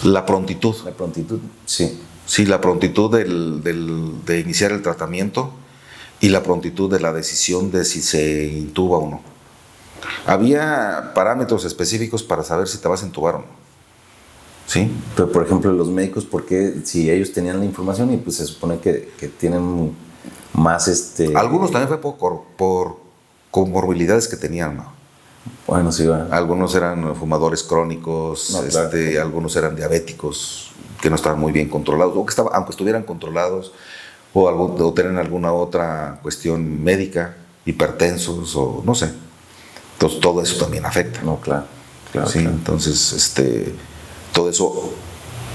La prontitud. La prontitud, sí. Sí, la prontitud de iniciar el tratamiento y la prontitud de la decisión de si se intuba o no. Había parámetros específicos para saber si te vas a intubar o no. ¿Sí? Pero, por ejemplo, los médicos, ¿por qué? Si ellos tenían la información y pues se supone que tienen más Algunos también fue por comorbilidades que tenían, ¿no? Bueno, sí, va. Algunos eran fumadores crónicos, No, claro. Algunos eran diabéticos que no estaban muy bien controlados, aunque estuvieran controlados, o tenían alguna otra cuestión médica, hipertensos, o no sé. Entonces, todo eso también afecta. No, claro. Sí, claro. entonces, todo eso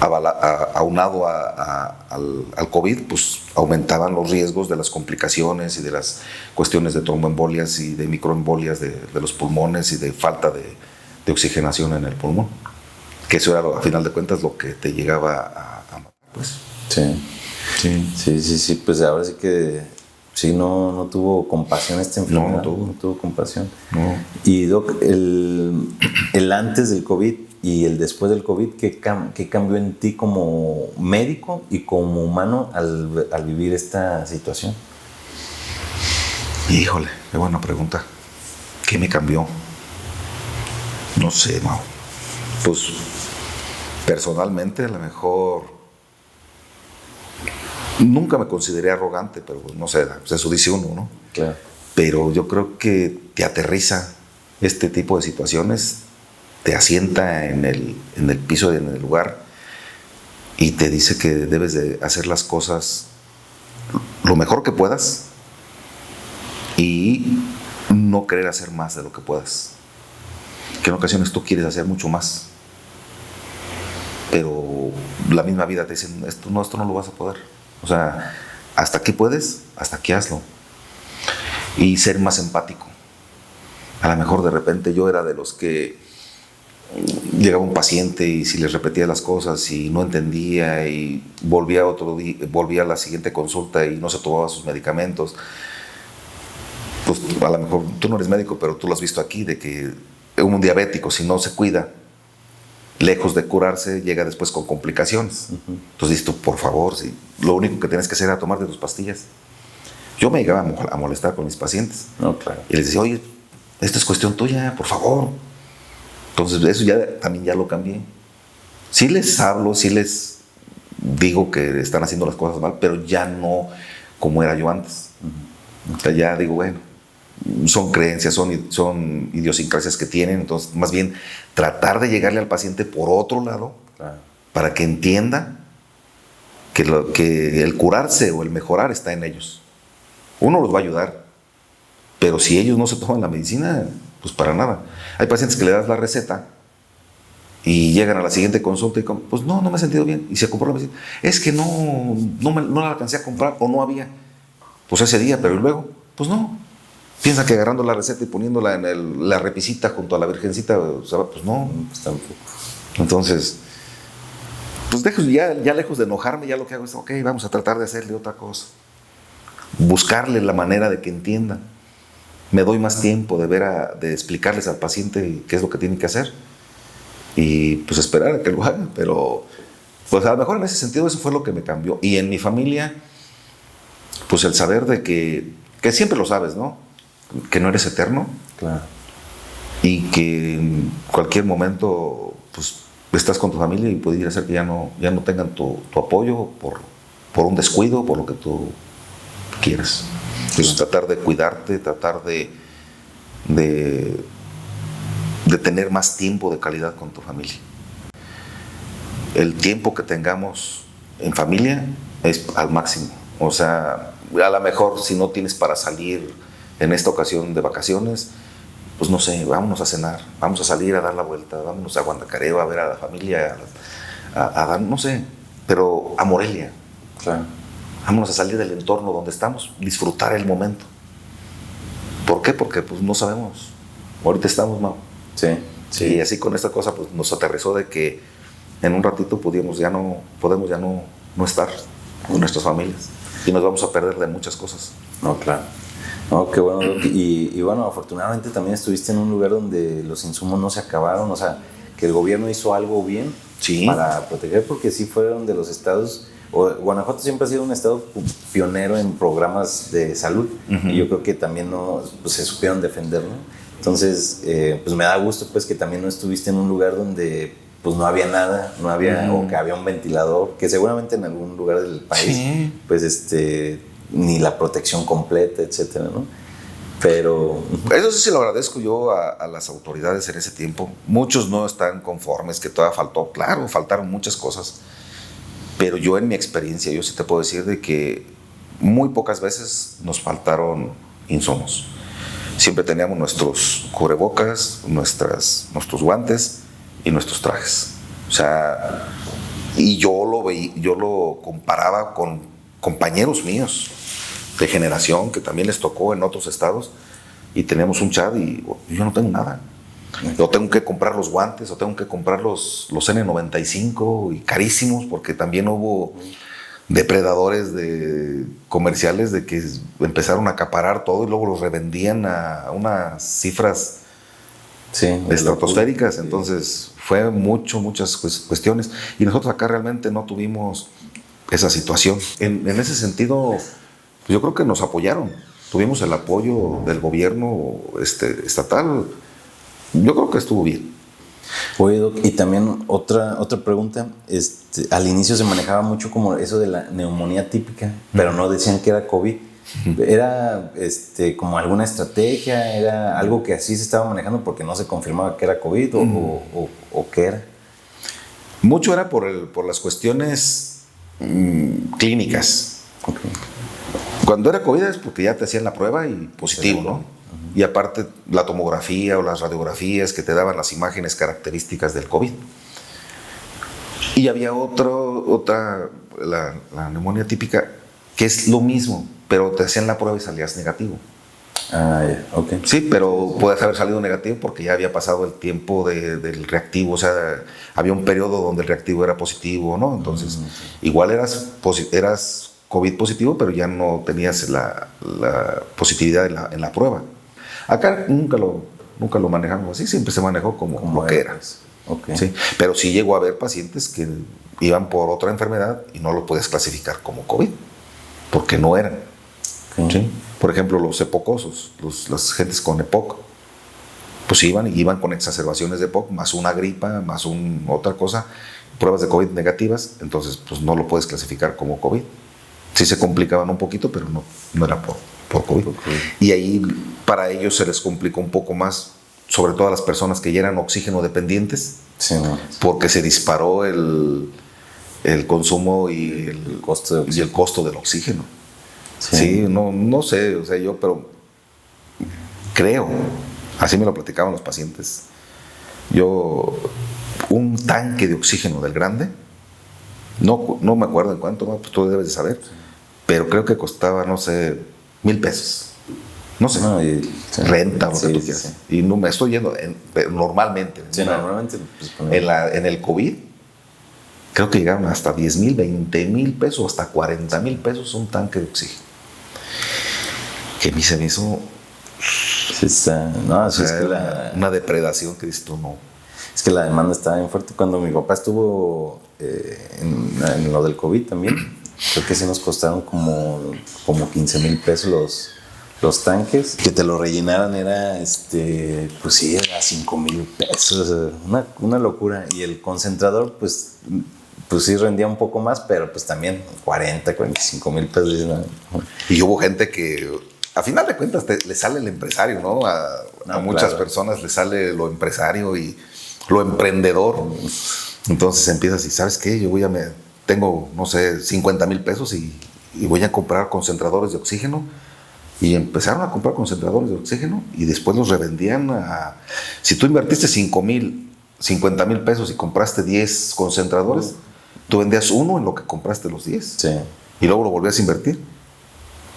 aunado al COVID, pues aumentaban los riesgos de las complicaciones y de las cuestiones de tromboembolias y de microembolias de los pulmones y de falta de oxigenación en el pulmón. Que eso era, a final de cuentas, lo que te llegaba a matar, pues. Sí, pues ahora sí que sí, no tuvo compasión esta enfermedad. No tuvo compasión. No. Y Doc, el antes del COVID y el después del COVID, ¿qué cambió en ti como médico y como humano al vivir esta situación? Híjole, qué buena pregunta. ¿Qué me cambió? No sé, Mau. Pues personalmente, a lo mejor nunca me consideré arrogante, pero no sé, pues eso dice uno, ¿no? Claro. Pero yo creo que te aterriza este tipo de situaciones, te asienta en el piso, en el lugar, y te dice que debes de hacer las cosas lo mejor que puedas y no no querer hacer más de lo que puedas. Que en ocasiones tú quieres hacer mucho más, pero la misma vida te dice, esto no lo vas a poder. O sea, hasta aquí puedes, hasta aquí hazlo. Y ser más empático. A lo mejor de repente yo era de los que llegaba un paciente y si les repetía las cosas y no entendía y volvía otro día, volvía a la siguiente consulta y no se tomaba sus medicamentos. Pues a lo mejor tú no eres médico, pero tú lo has visto aquí, de que un diabético, si no se cuida, lejos de curarse, llega después con complicaciones. Entonces dices tú, por favor, si lo único que tienes que hacer era tomarte tus pastillas. Yo me llegaba a molestar con mis pacientes. No, claro. Y les decía, oye, esto es cuestión tuya, por favor. Entonces eso también ya lo cambié. Sí les hablo, sí les digo que están haciendo las cosas mal, pero ya no como era yo antes. O sea, ya digo, bueno, son creencias, son idiosincrasias que tienen, entonces más bien tratar de llegarle al paciente por otro lado, Claro. para que entienda que el curarse o el mejorar está en ellos. Uno los va a ayudar, pero si ellos no se toman la medicina, pues para nada. Hay pacientes que le das la receta y llegan a la siguiente consulta y pues no me he sentido bien, y se compró la medicina. Es que no la alcancé a comprar o no había. Pues ese día, pero ¿y luego? Pues no. Piensa que agarrando la receta y poniéndola en la repisita junto a la virgencita, o sea, pues no. Pues tampoco. Entonces, pues ya lejos de enojarme, ya lo que hago es, ok, vamos a tratar de hacerle otra cosa. Buscarle la manera de que entienda. Me doy más tiempo de explicarles al paciente qué es lo que tiene que hacer y pues esperar a que lo haga. Pero pues a lo mejor en ese sentido eso fue lo que me cambió. Y en mi familia, pues el saber de que siempre lo sabes, ¿no? Que no eres eterno. Claro. Y que en cualquier momento pues estás con tu familia y puede ser que ya no tengan tu apoyo por un descuido, por lo que tú quieras. Pues tratar de cuidarte, tratar de tener más tiempo de calidad con tu familia. El tiempo que tengamos en familia es al máximo. O sea, a lo mejor si no tienes para salir en esta ocasión de vacaciones, pues no sé, vámonos a cenar, vamos a salir a dar la vuelta, vámonos a Guandacareo a ver a la familia, a dar, no sé, pero a Morelia. Claro. Vámonos a salir del entorno donde estamos, disfrutar el momento. ¿Por qué? Porque pues no sabemos. Ahorita estamos, ¿no? Sí. Y así con esta cosa pues nos aterrizó de que en un ratito podemos ya no estar con nuestras familias y nos vamos a perder de muchas cosas. No, claro. No, qué bueno. Y bueno, afortunadamente también estuviste en un lugar donde los insumos no se acabaron, o sea, que el gobierno hizo algo bien para proteger, porque sí fueron de los estados. Guanajuato siempre ha sido un estado pionero en programas de salud, y yo creo que también pues, se supieron defender, ¿no? Entonces, pues me da gusto pues que también no estuviste en un lugar donde pues no había nada, o que había un ventilador, que seguramente en algún lugar del país, pues ni la protección completa, etcétera, ¿no? Pero eso sí se lo agradezco yo a las autoridades en ese tiempo. Muchos no están conformes, que todavía faltó, claro, faltaron muchas cosas. Pero yo en mi experiencia, yo sí te puedo decir de que muy pocas veces nos faltaron insumos. Siempre teníamos nuestros cubrebocas, nuestros guantes y nuestros trajes. O sea, y yo lo comparaba con compañeros míos de generación que también les tocó en otros estados, y teníamos un chat y yo no tengo nada. Yo tengo que comprar los guantes, o tengo que comprar los N95 y carísimos, porque también hubo depredadores comerciales de que empezaron a acaparar todo y luego los revendían a unas cifras estratosféricas. Entonces fue muchas cuestiones, y nosotros acá realmente no tuvimos esa situación. En ese sentido, pues yo creo que nos apoyaron. Tuvimos el apoyo del gobierno estatal. Yo creo que estuvo bien. Oye, Doc, y también otra pregunta. Al inicio se manejaba mucho como eso de la neumonía típica, pero no decían que era COVID. ¿Era como alguna estrategia? ¿Era algo que así se estaba manejando porque no se confirmaba que era COVID o qué era? Mucho era por las cuestiones clínicas. Okay. Cuando era COVID es porque ya te hacían la prueba y positivo, ¿no? y aparte la tomografía o las radiografías que te daban las imágenes características del COVID. Y había la neumonía típica, que es lo mismo, pero te hacían la prueba y salías negativo. Ah, ya, ok. Sí, pero puedes haber salido negativo porque ya había pasado el tiempo del reactivo, o sea, había un periodo donde el reactivo era positivo, ¿no? Entonces, igual eras COVID positivo, pero ya no tenías la positividad en la prueba. Acá nunca lo manejamos así, siempre se manejó como lo que era. Okay. Sí, pero sí llegó a haber pacientes que iban por otra enfermedad y no lo puedes clasificar como COVID, porque no eran. Okay. ¿Sí? Por ejemplo, los epocosos, las gentes con EPOC, pues iban con exacerbaciones de EPOC, más una gripa, más otra cosa, pruebas de COVID negativas, entonces pues no lo puedes clasificar como COVID. Sí se complicaban un poquito, pero no era por COVID. Y ahí para ellos se les complicó un poco más, sobre todo a las personas que ya eran oxígeno dependientes, sí, no. Porque se disparó el consumo y el costo del oxígeno. Sí, no sé, o sea, pero creo, así me lo platicaban los pacientes. Un tanque de oxígeno del grande, no me acuerdo en cuánto, pues tú debes de saber, pero creo que costaba, no sé, $1,000. No sé, renta o lo que tú quieras. Sí. Y no me estoy yendo normalmente. Sí, normalmente. Pues, en el COVID, creo que llegaron hasta 10,000, 20,000 pesos, hasta 40,000 pesos un tanque de oxígeno. Que a mí se me hizo. Sí, no, sí, es que una depredación que dices tú, no. Es que la demanda estaba bien fuerte. Cuando mi papá estuvo en lo del COVID también, creo que sí nos costaron como 15,000 pesos los tanques. Que te lo rellenaran era, pues sí, era 5,000 pesos. Una locura. Y el concentrador, pues sí rendía un poco más, pero pues también 45,000 pesos. Y hubo gente que, a final de cuentas, le sale el empresario, ¿no? A muchas personas le sale lo empresario y lo emprendedor. Entonces empiezas y, ¿sabes qué? Yo tengo, no sé, 50,000 pesos y voy a comprar concentradores de oxígeno. Y empezaron a comprar concentradores de oxígeno y después los revendían si tú invertiste 50,000 pesos y compraste 10 concentradores, tú vendías uno en lo que compraste los 10. Sí. Y luego lo volvías a invertir.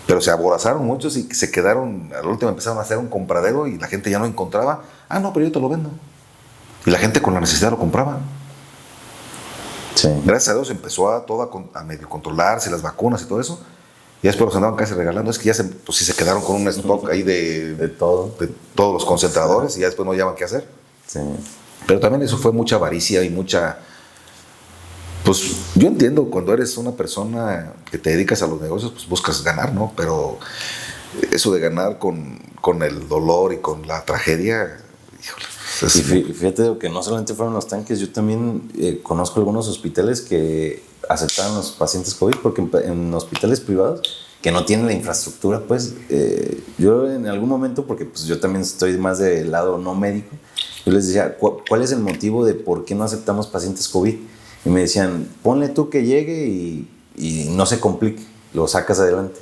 Pero se aborazaron muchos y se quedaron, a la última empezaron a hacer un compradero y la gente ya no encontraba. No, pero yo te lo vendo. Y la gente con la necesidad lo compraba. Sí. Gracias a Dios empezó a medio controlarse las vacunas y todo eso. Y después los andaban casi regalando. Es que ya se quedaron con un stock ahí de todos los concentradores y ya después no hallaban qué hacer. Sí. Pero también eso fue mucha avaricia y mucha. Pues yo entiendo, cuando eres una persona que te dedicas a los negocios, pues buscas ganar, ¿no? Pero eso de ganar con el dolor y con la tragedia, híjole. Y fíjate que no solamente fueron los tanques, yo también conozco algunos hospitales que aceptaban los pacientes COVID, porque en hospitales privados que no tienen la infraestructura, pues yo en algún momento, porque pues yo también estoy más del lado no médico, yo les decía, ¿cuál es el motivo de por qué no aceptamos pacientes COVID? Y me decían, ponle tú que llegue y no se complique, lo sacas adelante.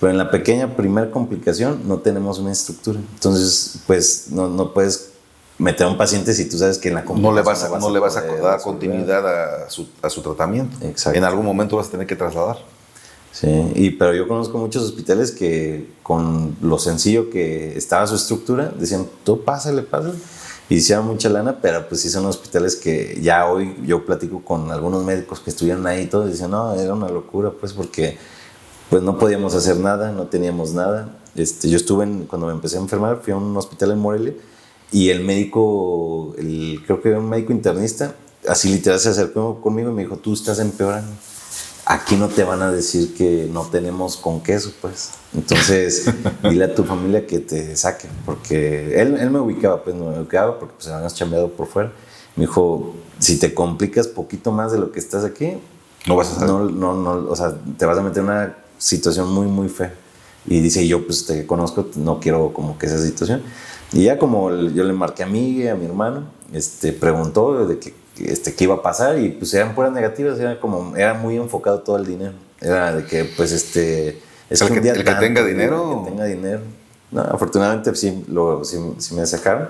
Pero en la primera complicación no tenemos una estructura. Entonces, pues no puedes meter a un paciente si tú sabes que en la complicación no le vas a dar continuidad a su tratamiento. Exacto. En algún momento vas a tener que trasladar. Sí, pero yo conozco muchos hospitales que con lo sencillo que estaba su estructura, decían, tú pásale. Y hicieron mucha lana, pero pues sí son hospitales que ya hoy yo platico con algunos médicos que estuvieron ahí y todo, y decían, no, era una locura, pues porque pues no podíamos hacer nada, no teníamos nada. Yo estuve, cuando me empecé a enfermar, fui a un hospital en Morelia, y el médico, creo que era un médico internista, así literal se acercó conmigo y me dijo, tú estás empeorando. Aquí no te van a decir que no tenemos con queso, pues. Entonces, dile a tu familia que te saquen. Porque él me ubicaba, pues porque pues habíamos chambeado por fuera. Me dijo, si te complicas poquito más de lo que estás aquí, no vas a salir. O sea, te vas a meter en una situación muy, muy fea. Y dice, yo pues te conozco, no quiero como que esa situación. Y ya como yo le marqué a mi hermano, preguntó de qué iba a pasar, y pues eran puras negativas, era muy enfocado todo el dinero. Era de que pues el que tenga dinero. El que tenga dinero. No, afortunadamente sí me sacaron,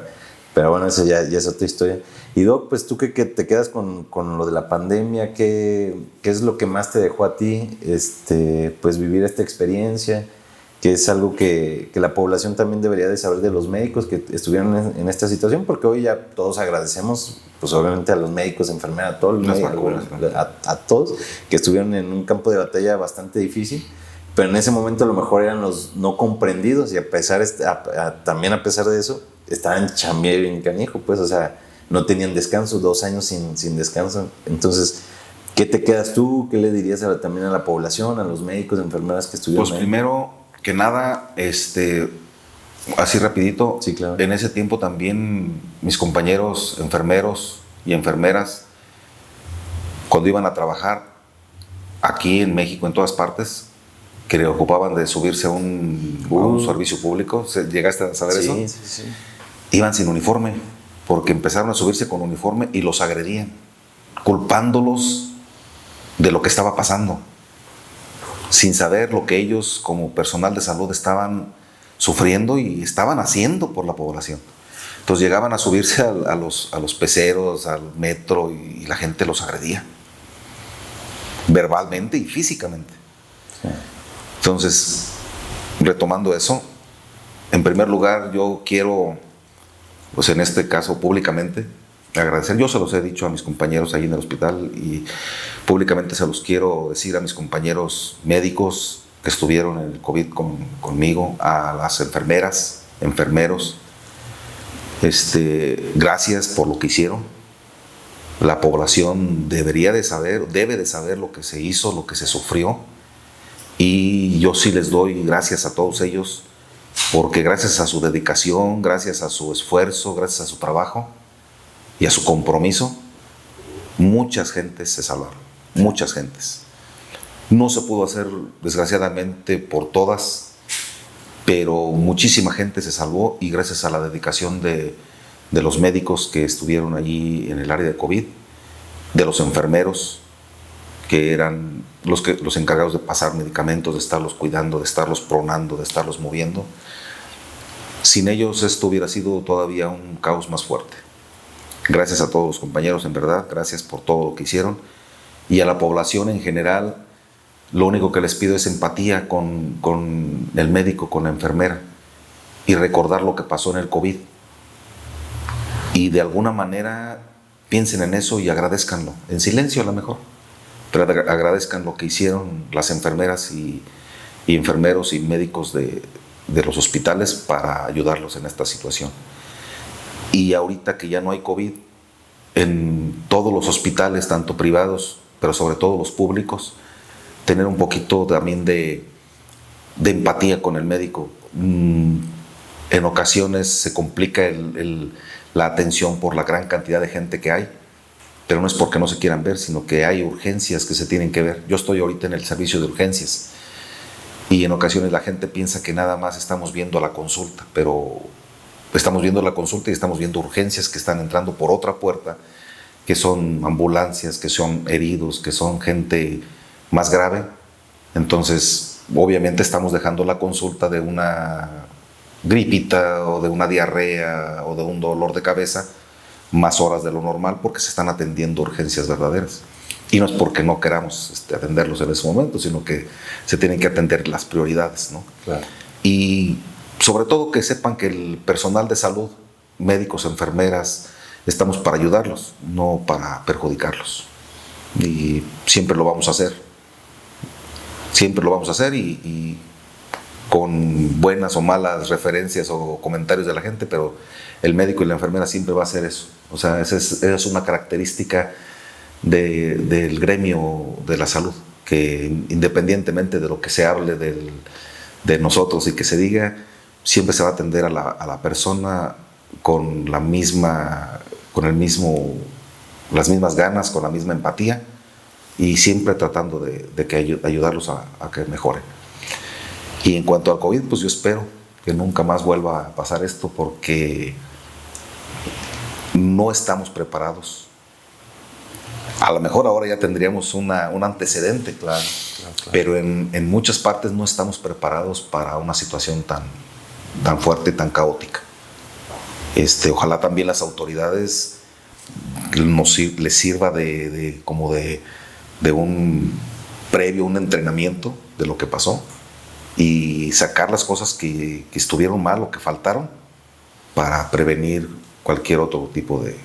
pero bueno, eso ya es otra historia. Y Doc, pues tú que te quedas con lo de la pandemia, ¿qué es lo que más te dejó a ti pues vivir esta experiencia? Que es algo que la población también debería de saber de los médicos que estuvieron en esta situación, porque hoy ya todos agradecemos, pues obviamente a los médicos, enfermeras, a todos, a todos que estuvieron en un campo de batalla bastante difícil, pero en ese momento a lo mejor eran los no comprendidos y también a pesar de eso, estaban chambeando bien canijo, pues, o sea, no tenían descanso, 2 años sin descanso. Entonces, ¿qué te quedas tú? ¿Qué le dirías también a la población, a los médicos, enfermeras que estuvieron Pues ahí? primero que nada, así rapidito, Sí, claro. en ese tiempo también mis compañeros enfermeros y enfermeras, cuando iban a trabajar aquí en México, en todas partes, que le ocupaban de subirse a un servicio público, ¿llegaste a saber eso? Sí. Iban sin uniforme, porque empezaron a subirse con uniforme y los agredían, culpándolos de lo que estaba pasando, sin saber lo que ellos como personal de salud estaban sufriendo y estaban haciendo por la población. Entonces llegaban a subirse a los peceros, al metro, y la gente los agredía, verbalmente y físicamente. Sí. Entonces, retomando eso, en primer lugar yo quiero, pues en este caso públicamente, agradecer. Yo se los he dicho a mis compañeros ahí en el hospital y públicamente se los quiero decir a mis compañeros médicos que estuvieron en el COVID conmigo, a las enfermeras, enfermeros. Gracias por lo que hicieron. La población debe de saber lo que se hizo, lo que se sufrió. Y yo sí les doy gracias a todos ellos, porque gracias a su dedicación, gracias a su esfuerzo, gracias a su trabajo y a su compromiso, muchas gentes se salvaron, muchas gentes. No se pudo hacer, desgraciadamente, por todas, pero muchísima gente se salvó y gracias a la dedicación de los médicos que estuvieron allí en el área de COVID, de los enfermeros, que eran los encargados de pasar medicamentos, de estarlos cuidando, de estarlos pronando, de estarlos moviendo. Sin ellos esto hubiera sido todavía un caos más fuerte. Gracias a todos los compañeros, en verdad, gracias por todo lo que hicieron. Y a la población en general, lo único que les pido es empatía con el médico, con la enfermera, y recordar lo que pasó en el COVID. Y de alguna manera piensen en eso y agradezcanlo, en silencio a lo mejor, pero agradezcan lo que hicieron las enfermeras y enfermeros y médicos de los hospitales para ayudarlos en esta situación. Y ahorita que ya no hay COVID, en todos los hospitales, tanto privados, pero sobre todo los públicos, tener un poquito también de empatía con el médico. En ocasiones se complica la atención por la gran cantidad de gente que hay, pero no es porque no se quieran ver, sino que hay urgencias que se tienen que ver. Yo estoy ahorita en el servicio de urgencias y en ocasiones la gente piensa que nada más estamos viendo la consulta, pero estamos viendo la consulta y estamos viendo urgencias que están entrando por otra puerta, que son ambulancias, que son heridos, que son gente más grave. Entonces, obviamente estamos dejando la consulta de una gripita o de una diarrea o de un dolor de cabeza más horas de lo normal porque se están atendiendo urgencias verdaderas. Y no es porque no queramos atenderlos en ese momento, sino que se tienen que atender las prioridades, ¿no? Claro. Y sobre todo que sepan que el personal de salud, médicos, enfermeras, estamos para ayudarlos, no para perjudicarlos. Y siempre lo vamos a hacer. Siempre lo vamos a hacer y con buenas o malas referencias o comentarios de la gente, pero el médico y la enfermera siempre va a hacer eso. O sea, esa es una característica del gremio de la salud, que independientemente de lo que se hable de nosotros y que se diga, siempre se va a atender a la persona con las mismas ganas, con la misma empatía y siempre tratando de ayudarlos a que mejoren. Y en cuanto al COVID, pues yo espero que nunca más vuelva a pasar esto porque no estamos preparados. A lo mejor ahora ya tendríamos un antecedente, claro. Pero en muchas partes no estamos preparados para una situación tan fuerte, tan caótica. Ojalá también las autoridades les sirva como de un previo, un entrenamiento de lo que pasó y sacar las cosas que estuvieron mal o que faltaron para prevenir cualquier otro tipo de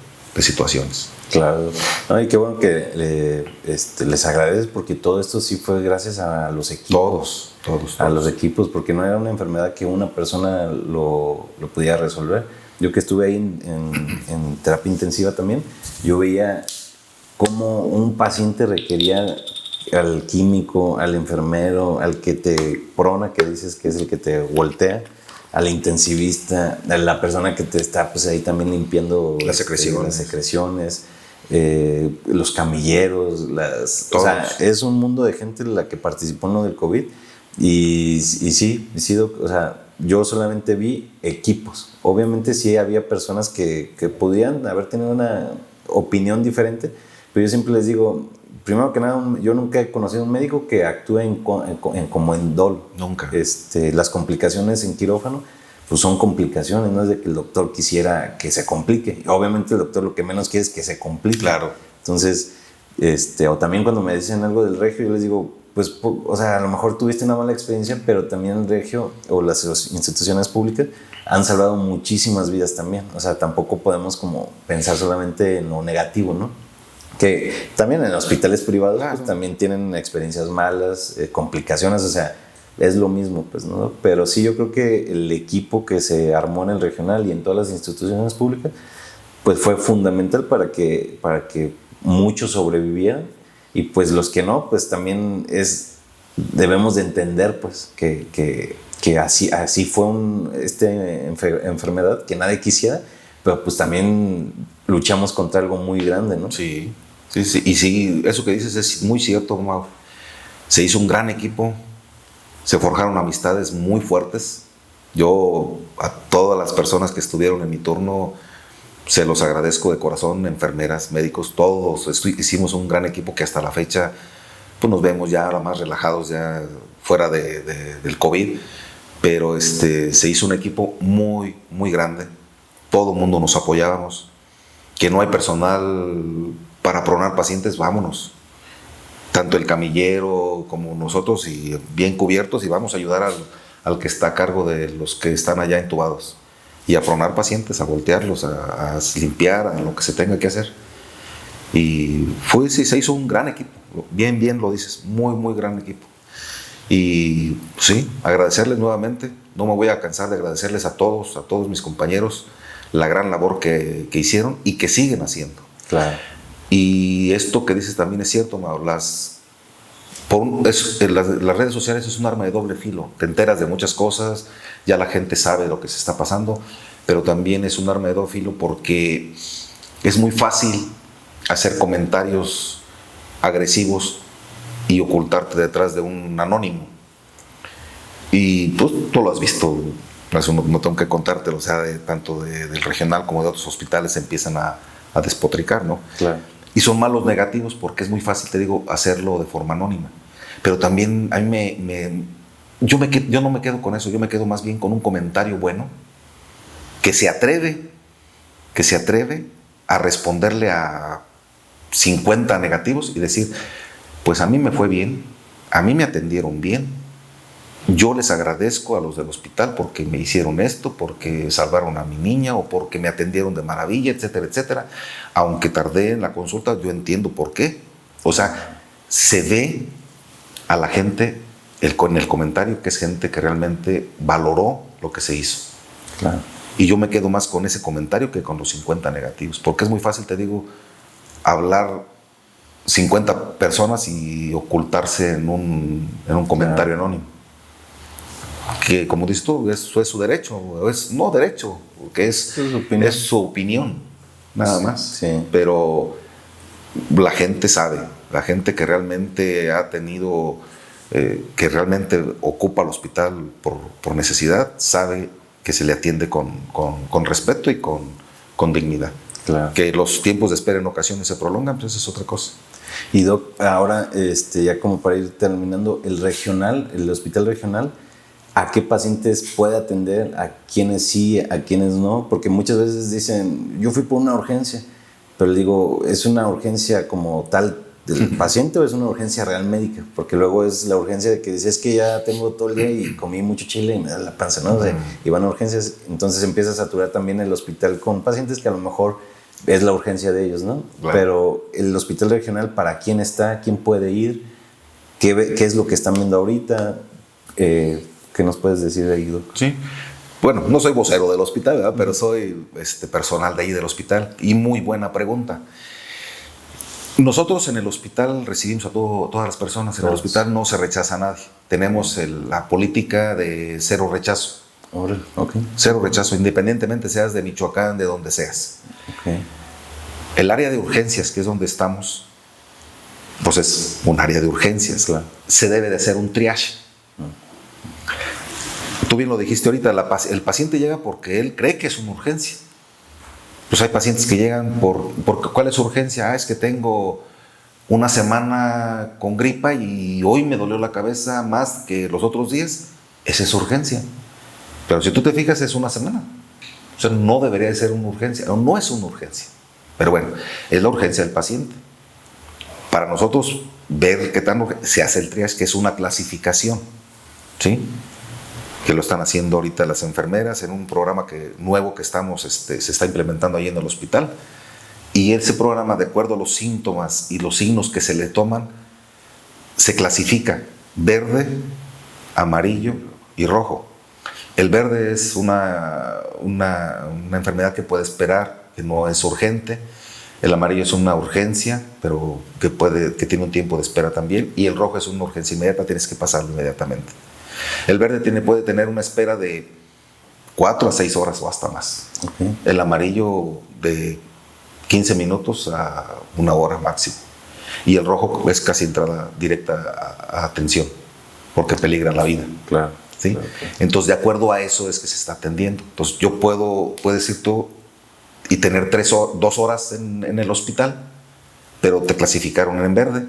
situaciones. Claro. Ay, qué bueno que les agradeces, porque todo esto sí fue gracias a los equipos. Todos. A los equipos, porque no era una enfermedad que una persona lo pudiera resolver. Yo que estuve ahí en terapia intensiva también, yo veía cómo un paciente requería al químico, al enfermero, al que te prona, que dices que es el que te voltea, al intensivista, a la persona que te está pues ahí también limpiando las secreciones, los camilleros, o sea, es un mundo de gente la que participó en lo del COVID. Y sí, o sea, yo solamente vi equipos. Obviamente sí había personas que podían haber tenido una opinión diferente, pero yo siempre les digo, primero que nada, yo nunca he conocido un médico que actúe como en dolo. Nunca. Las complicaciones en quirófano, pues son complicaciones, no es de que el doctor quisiera que se complique. Obviamente el doctor lo que menos quiere es que se complique. Claro. Entonces, o también cuando me dicen algo del regio, yo les digo, pues, o sea, a lo mejor tuviste una mala experiencia, pero también el regio o las instituciones públicas han salvado muchísimas vidas también. O sea, tampoco podemos como pensar solamente en lo negativo, ¿no? Que también en hospitales privados claro, pues, también tienen experiencias malas, complicaciones, o sea, es lo mismo, pues, ¿no? Pero sí, yo creo que el equipo que se armó en el regional y en todas las instituciones públicas, pues fue fundamental para que muchos sobrevivieran, y pues los que no, pues también debemos de entender pues que así fue enfermedad que nadie quisiera, pero pues también luchamos contra algo muy grande, ¿no? Sí. Y sí, eso que dices es muy cierto, Mau. Se hizo un gran equipo, se forjaron amistades muy fuertes. Yo a todas las personas que estuvieron en mi turno se los agradezco de corazón, enfermeras, médicos, todos. Hicimos un gran equipo que hasta la fecha pues nos vemos ya ahora más relajados, ya fuera del COVID, pero se hizo un equipo muy, muy grande. Todo el mundo nos apoyábamos. Que no hay personal para pronar pacientes, vámonos. Tanto el camillero como nosotros, y bien cubiertos, y vamos a ayudar al que está a cargo de los que están allá entubados. Y a pronar pacientes, a voltearlos, a limpiar, a lo que se tenga que hacer. Y se hizo un gran equipo, bien lo dices, muy, muy gran equipo. Y sí, agradecerles nuevamente, no me voy a cansar de agradecerles a todos mis compañeros, la gran labor que hicieron y que siguen haciendo. Claro. Y esto que dices también es cierto, Mauro, las redes sociales es un arma de doble filo. Te enteras de muchas cosas, ya la gente sabe lo que se está pasando, pero también es un arma de doble filo porque es muy fácil hacer comentarios agresivos y ocultarte detrás de un anónimo. Y tú lo has visto, eso no tengo que contártelo, o sea, tanto del regional como de otros hospitales se empiezan a despotricar, ¿no? Claro. Y son malos negativos porque es muy fácil, te digo, hacerlo de forma anónima. Pero también a mí yo no me quedo con eso, yo me quedo más bien con un comentario bueno que se atreve a responderle a 50 negativos y decir, pues a mí me fue bien, a mí me atendieron bien, yo les agradezco a los del hospital porque me hicieron esto, porque salvaron a mi niña o porque me atendieron de maravilla, etcétera, etcétera. Aunque tardé en la consulta, yo entiendo por qué. O sea, se ve a la gente en el comentario que es gente que realmente valoró lo que se hizo. Claro. Y yo me quedo más con ese comentario que con los 50 negativos, porque es muy fácil, te digo, hablar 50 personas y ocultarse en un comentario anónimo. Que, como dices tú, eso es su derecho, no derecho, porque es su opinión, nada más. Sí. Pero la gente sabe, la gente que realmente ha tenido, que realmente ocupa el hospital por necesidad, sabe que se le atiende con respeto y con dignidad. Claro. Que los tiempos de espera en ocasiones se prolongan, pues eso es otra cosa. Y Doc, ahora ya como para ir terminando, el hospital regional a qué pacientes puede atender, a quiénes sí, a quiénes no, porque muchas veces dicen, yo fui por una urgencia, pero le digo, ¿es una urgencia como tal del paciente o es una urgencia real médica? Porque luego es la urgencia de que dice, es que ya tengo todo el día y comí mucho chile y me da la panza, ¿no? O sea, y van a urgencias, entonces empieza a saturar también el hospital con pacientes que a lo mejor es la urgencia de ellos, ¿no? Claro. Pero el hospital regional, ¿para quién está? ¿Quién puede ir? ¿Qué es lo que están viendo ahorita? ¿Qué nos puedes decir ahí, Doc? Sí. Bueno, no soy vocero del hospital, ¿verdad? Pero soy personal de ahí del hospital. Y muy buena pregunta. Nosotros en el hospital recibimos a todas las personas. En el hospital no se rechaza a nadie. Tenemos la política de cero rechazo. Okay. Cero rechazo, independientemente seas de Michoacán, de donde seas. Okay. El área de urgencias, que es donde estamos, pues es un área de urgencias. Claro. Se debe de hacer un triage. Tú bien lo dijiste ahorita, el paciente llega porque él cree que es una urgencia. Pues hay pacientes que llegan ¿cuál es su urgencia? Es que tengo una semana con gripa y hoy me dolió la cabeza más que los otros días. Esa es urgencia. Pero si tú te fijas, es una semana. O sea, no debería de ser una urgencia. No es una urgencia. Pero bueno, es la urgencia del paciente. Para nosotros, ver qué tan se hace el triage, que es una clasificación. ¿Sí? Que lo están haciendo ahorita las enfermeras en un programa nuevo que estamos, se está implementando ahí en el hospital. Y ese programa, de acuerdo a los síntomas y los signos que se le toman, se clasifica verde, amarillo y rojo. El verde es una enfermedad que puede esperar, que no es urgente. El amarillo es una urgencia, pero que tiene un tiempo de espera también. Y el rojo es una urgencia inmediata, tienes que pasarlo inmediatamente. El verde puede tener una espera de 4 a 6 horas o hasta más. Okay. El amarillo de 15 minutos a 1 hora máximo. Y el rojo es casi entrada directa a atención, porque peligra la vida. Claro. ¿Sí? Claro. Entonces, de acuerdo a eso es que se está atendiendo. Entonces, puedes ir tú y tener 2 horas en el hospital, pero te clasificaron en verde.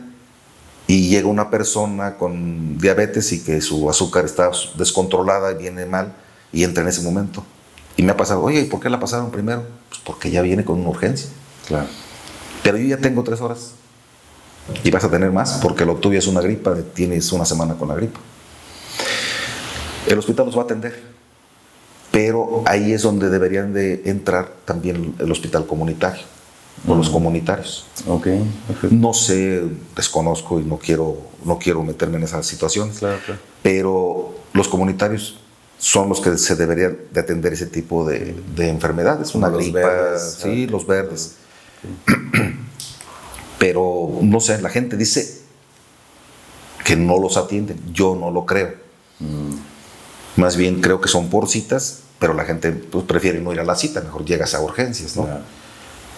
Y llega una persona con diabetes y que su azúcar está descontrolada y viene mal y entra en ese momento. Y me ha pasado, oye, ¿y por qué la pasaron primero? Pues porque ya viene con una urgencia. Claro. Pero yo ya tengo 3 horas. Y vas a tener más porque lo tuyo es una gripa, tienes una semana con la gripa. El hospital los va a atender. Pero ahí es donde deberían de entrar también el hospital comunitario. O los comunitarios. Okay. No sé, desconozco y no quiero meterme en esas situaciones. Claro. Pero los comunitarios son los que se deberían de atender ese tipo de enfermedades. Una gripa, verdes, sí, los verdes. Okay. Pero no sé, la gente dice que no los atienden. Yo no lo creo. Más bien creo que son por citas, pero la gente pues, prefiere no ir a la cita, mejor llegas a urgencias, ¿no? Claro.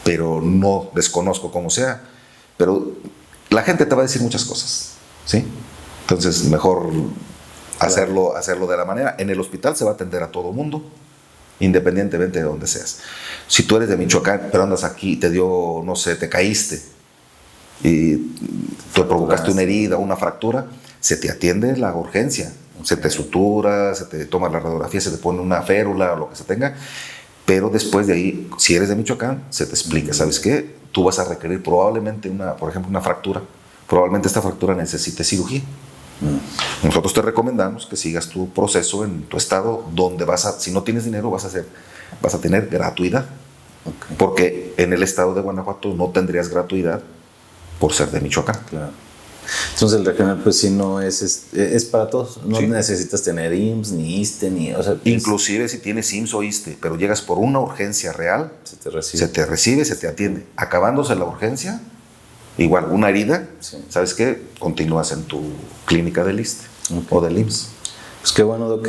Pero no desconozco cómo sea. Pero la gente te va a decir muchas cosas, ¿sí? Entonces, mejor hacerlo de la manera. En el hospital se va a atender a todo mundo, independientemente de donde seas. Si tú eres de Michoacán, pero andas aquí, te dio, no sé, te caíste y te provocaste una herida, una fractura, se te atiende la urgencia. Se te sutura, se te toma la radiografía, se te pone una férula o lo que se tenga. Pero después de ahí, si eres de Michoacán, se te explica, ¿sabes qué? Tú vas a requerir probablemente por ejemplo, una fractura. Probablemente esta fractura necesite cirugía. Nosotros te recomendamos que sigas tu proceso en tu estado donde si no tienes dinero, vas a tener gratuidad. Okay. Porque en el estado de Guanajuato no tendrías gratuidad por ser de Michoacán. Claro. Entonces el regional pues sí no es para todos, no sí. Necesitas tener IMSS ni ISSSTE ni, o sea, inclusive si tienes IMSS o ISSSTE, pero llegas por una urgencia real, se te recibe, se te atiende. Acabándose la urgencia, igual una herida, sí. ¿Sabes qué? Continúas en tu clínica del ISSSTE o del IMSS. Pues qué bueno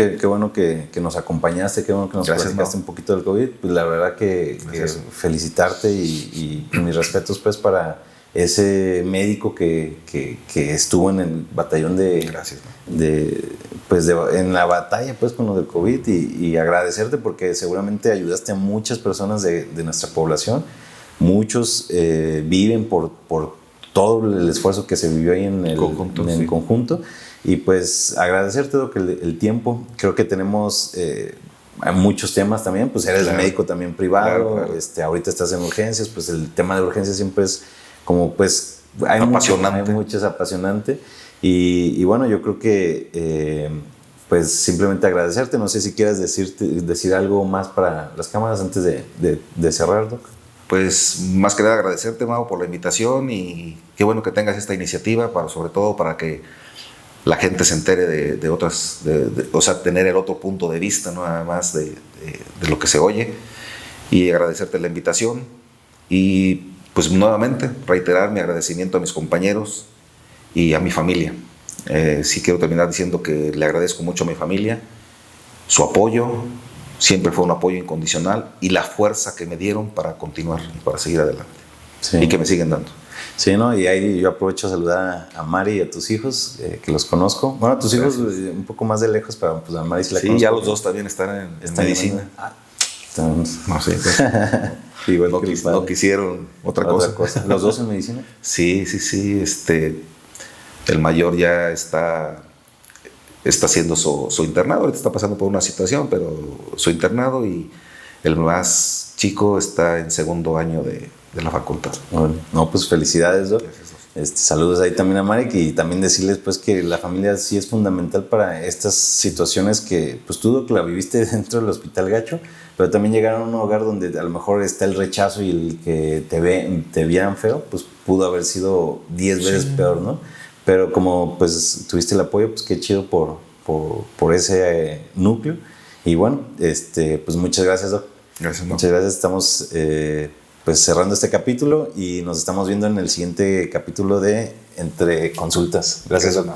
que nos acompañaste, qué bueno que nos platicaste un poquito del COVID. Pues la verdad que felicitarte y mis respetos pues para ese médico que estuvo en el batallón en la batalla pues con lo del COVID y agradecerte porque seguramente ayudaste a muchas personas de nuestra población. Muchos viven por todo el esfuerzo que se vivió ahí en el conjunto Y pues agradecerte, Doc, el tiempo. Creo que tenemos hay muchos temas también, pues eres médico también privado, claro. Ahorita estás en urgencias, pues el tema de urgencias siempre es como pues hay mucho, es apasionante y bueno, yo creo que pues simplemente agradecerte, no sé si quieras decir algo más para las cámaras antes de cerrar, Doc. Pues más que nada agradecerte, Mau, por la invitación y qué bueno que tengas esta iniciativa, sobre todo para que la gente se entere de otras, o sea, tener el otro punto de vista, ¿no? Además de lo que se oye, y agradecerte la invitación y pues nuevamente reiterar mi agradecimiento a mis compañeros y a mi familia. Sí quiero terminar diciendo que le agradezco mucho a mi familia, su apoyo, siempre fue un apoyo incondicional y la fuerza que me dieron para continuar y para seguir adelante, sí. Y que me siguen dando. Sí, ¿no? Y ahí yo aprovecho a saludar a Mari y a tus hijos, que los conozco. Bueno, a tus hijos un poco más de lejos, pero pues a Mari sí la conozco. Sí, ya los dos también están en medicina. No sé. Igual no quisieron otra cosa. ¿Los dos en medicina? Sí. El mayor ya está haciendo su internado. Ahorita está pasando por una situación, pero su internado, y el más chico está en segundo año de la facultad. Bueno, no, pues felicidades, Doc. Saludos ahí también a Marek y también decirles pues que la familia sí es fundamental para estas situaciones que pues tú, Doc, la viviste dentro del hospital gacho, pero también llegar a un hogar donde a lo mejor está el rechazo y el que te vieran feo, pues pudo haber sido 10 veces peor, ¿no? Pero como pues tuviste el apoyo, pues qué chido por ese núcleo. Y bueno, pues muchas gracias, Doc. Gracias, Doc. Muchas gracias. Estamos pues cerrando este capítulo y nos estamos viendo en el siguiente capítulo de Entre Consultas. Gracias, Doc.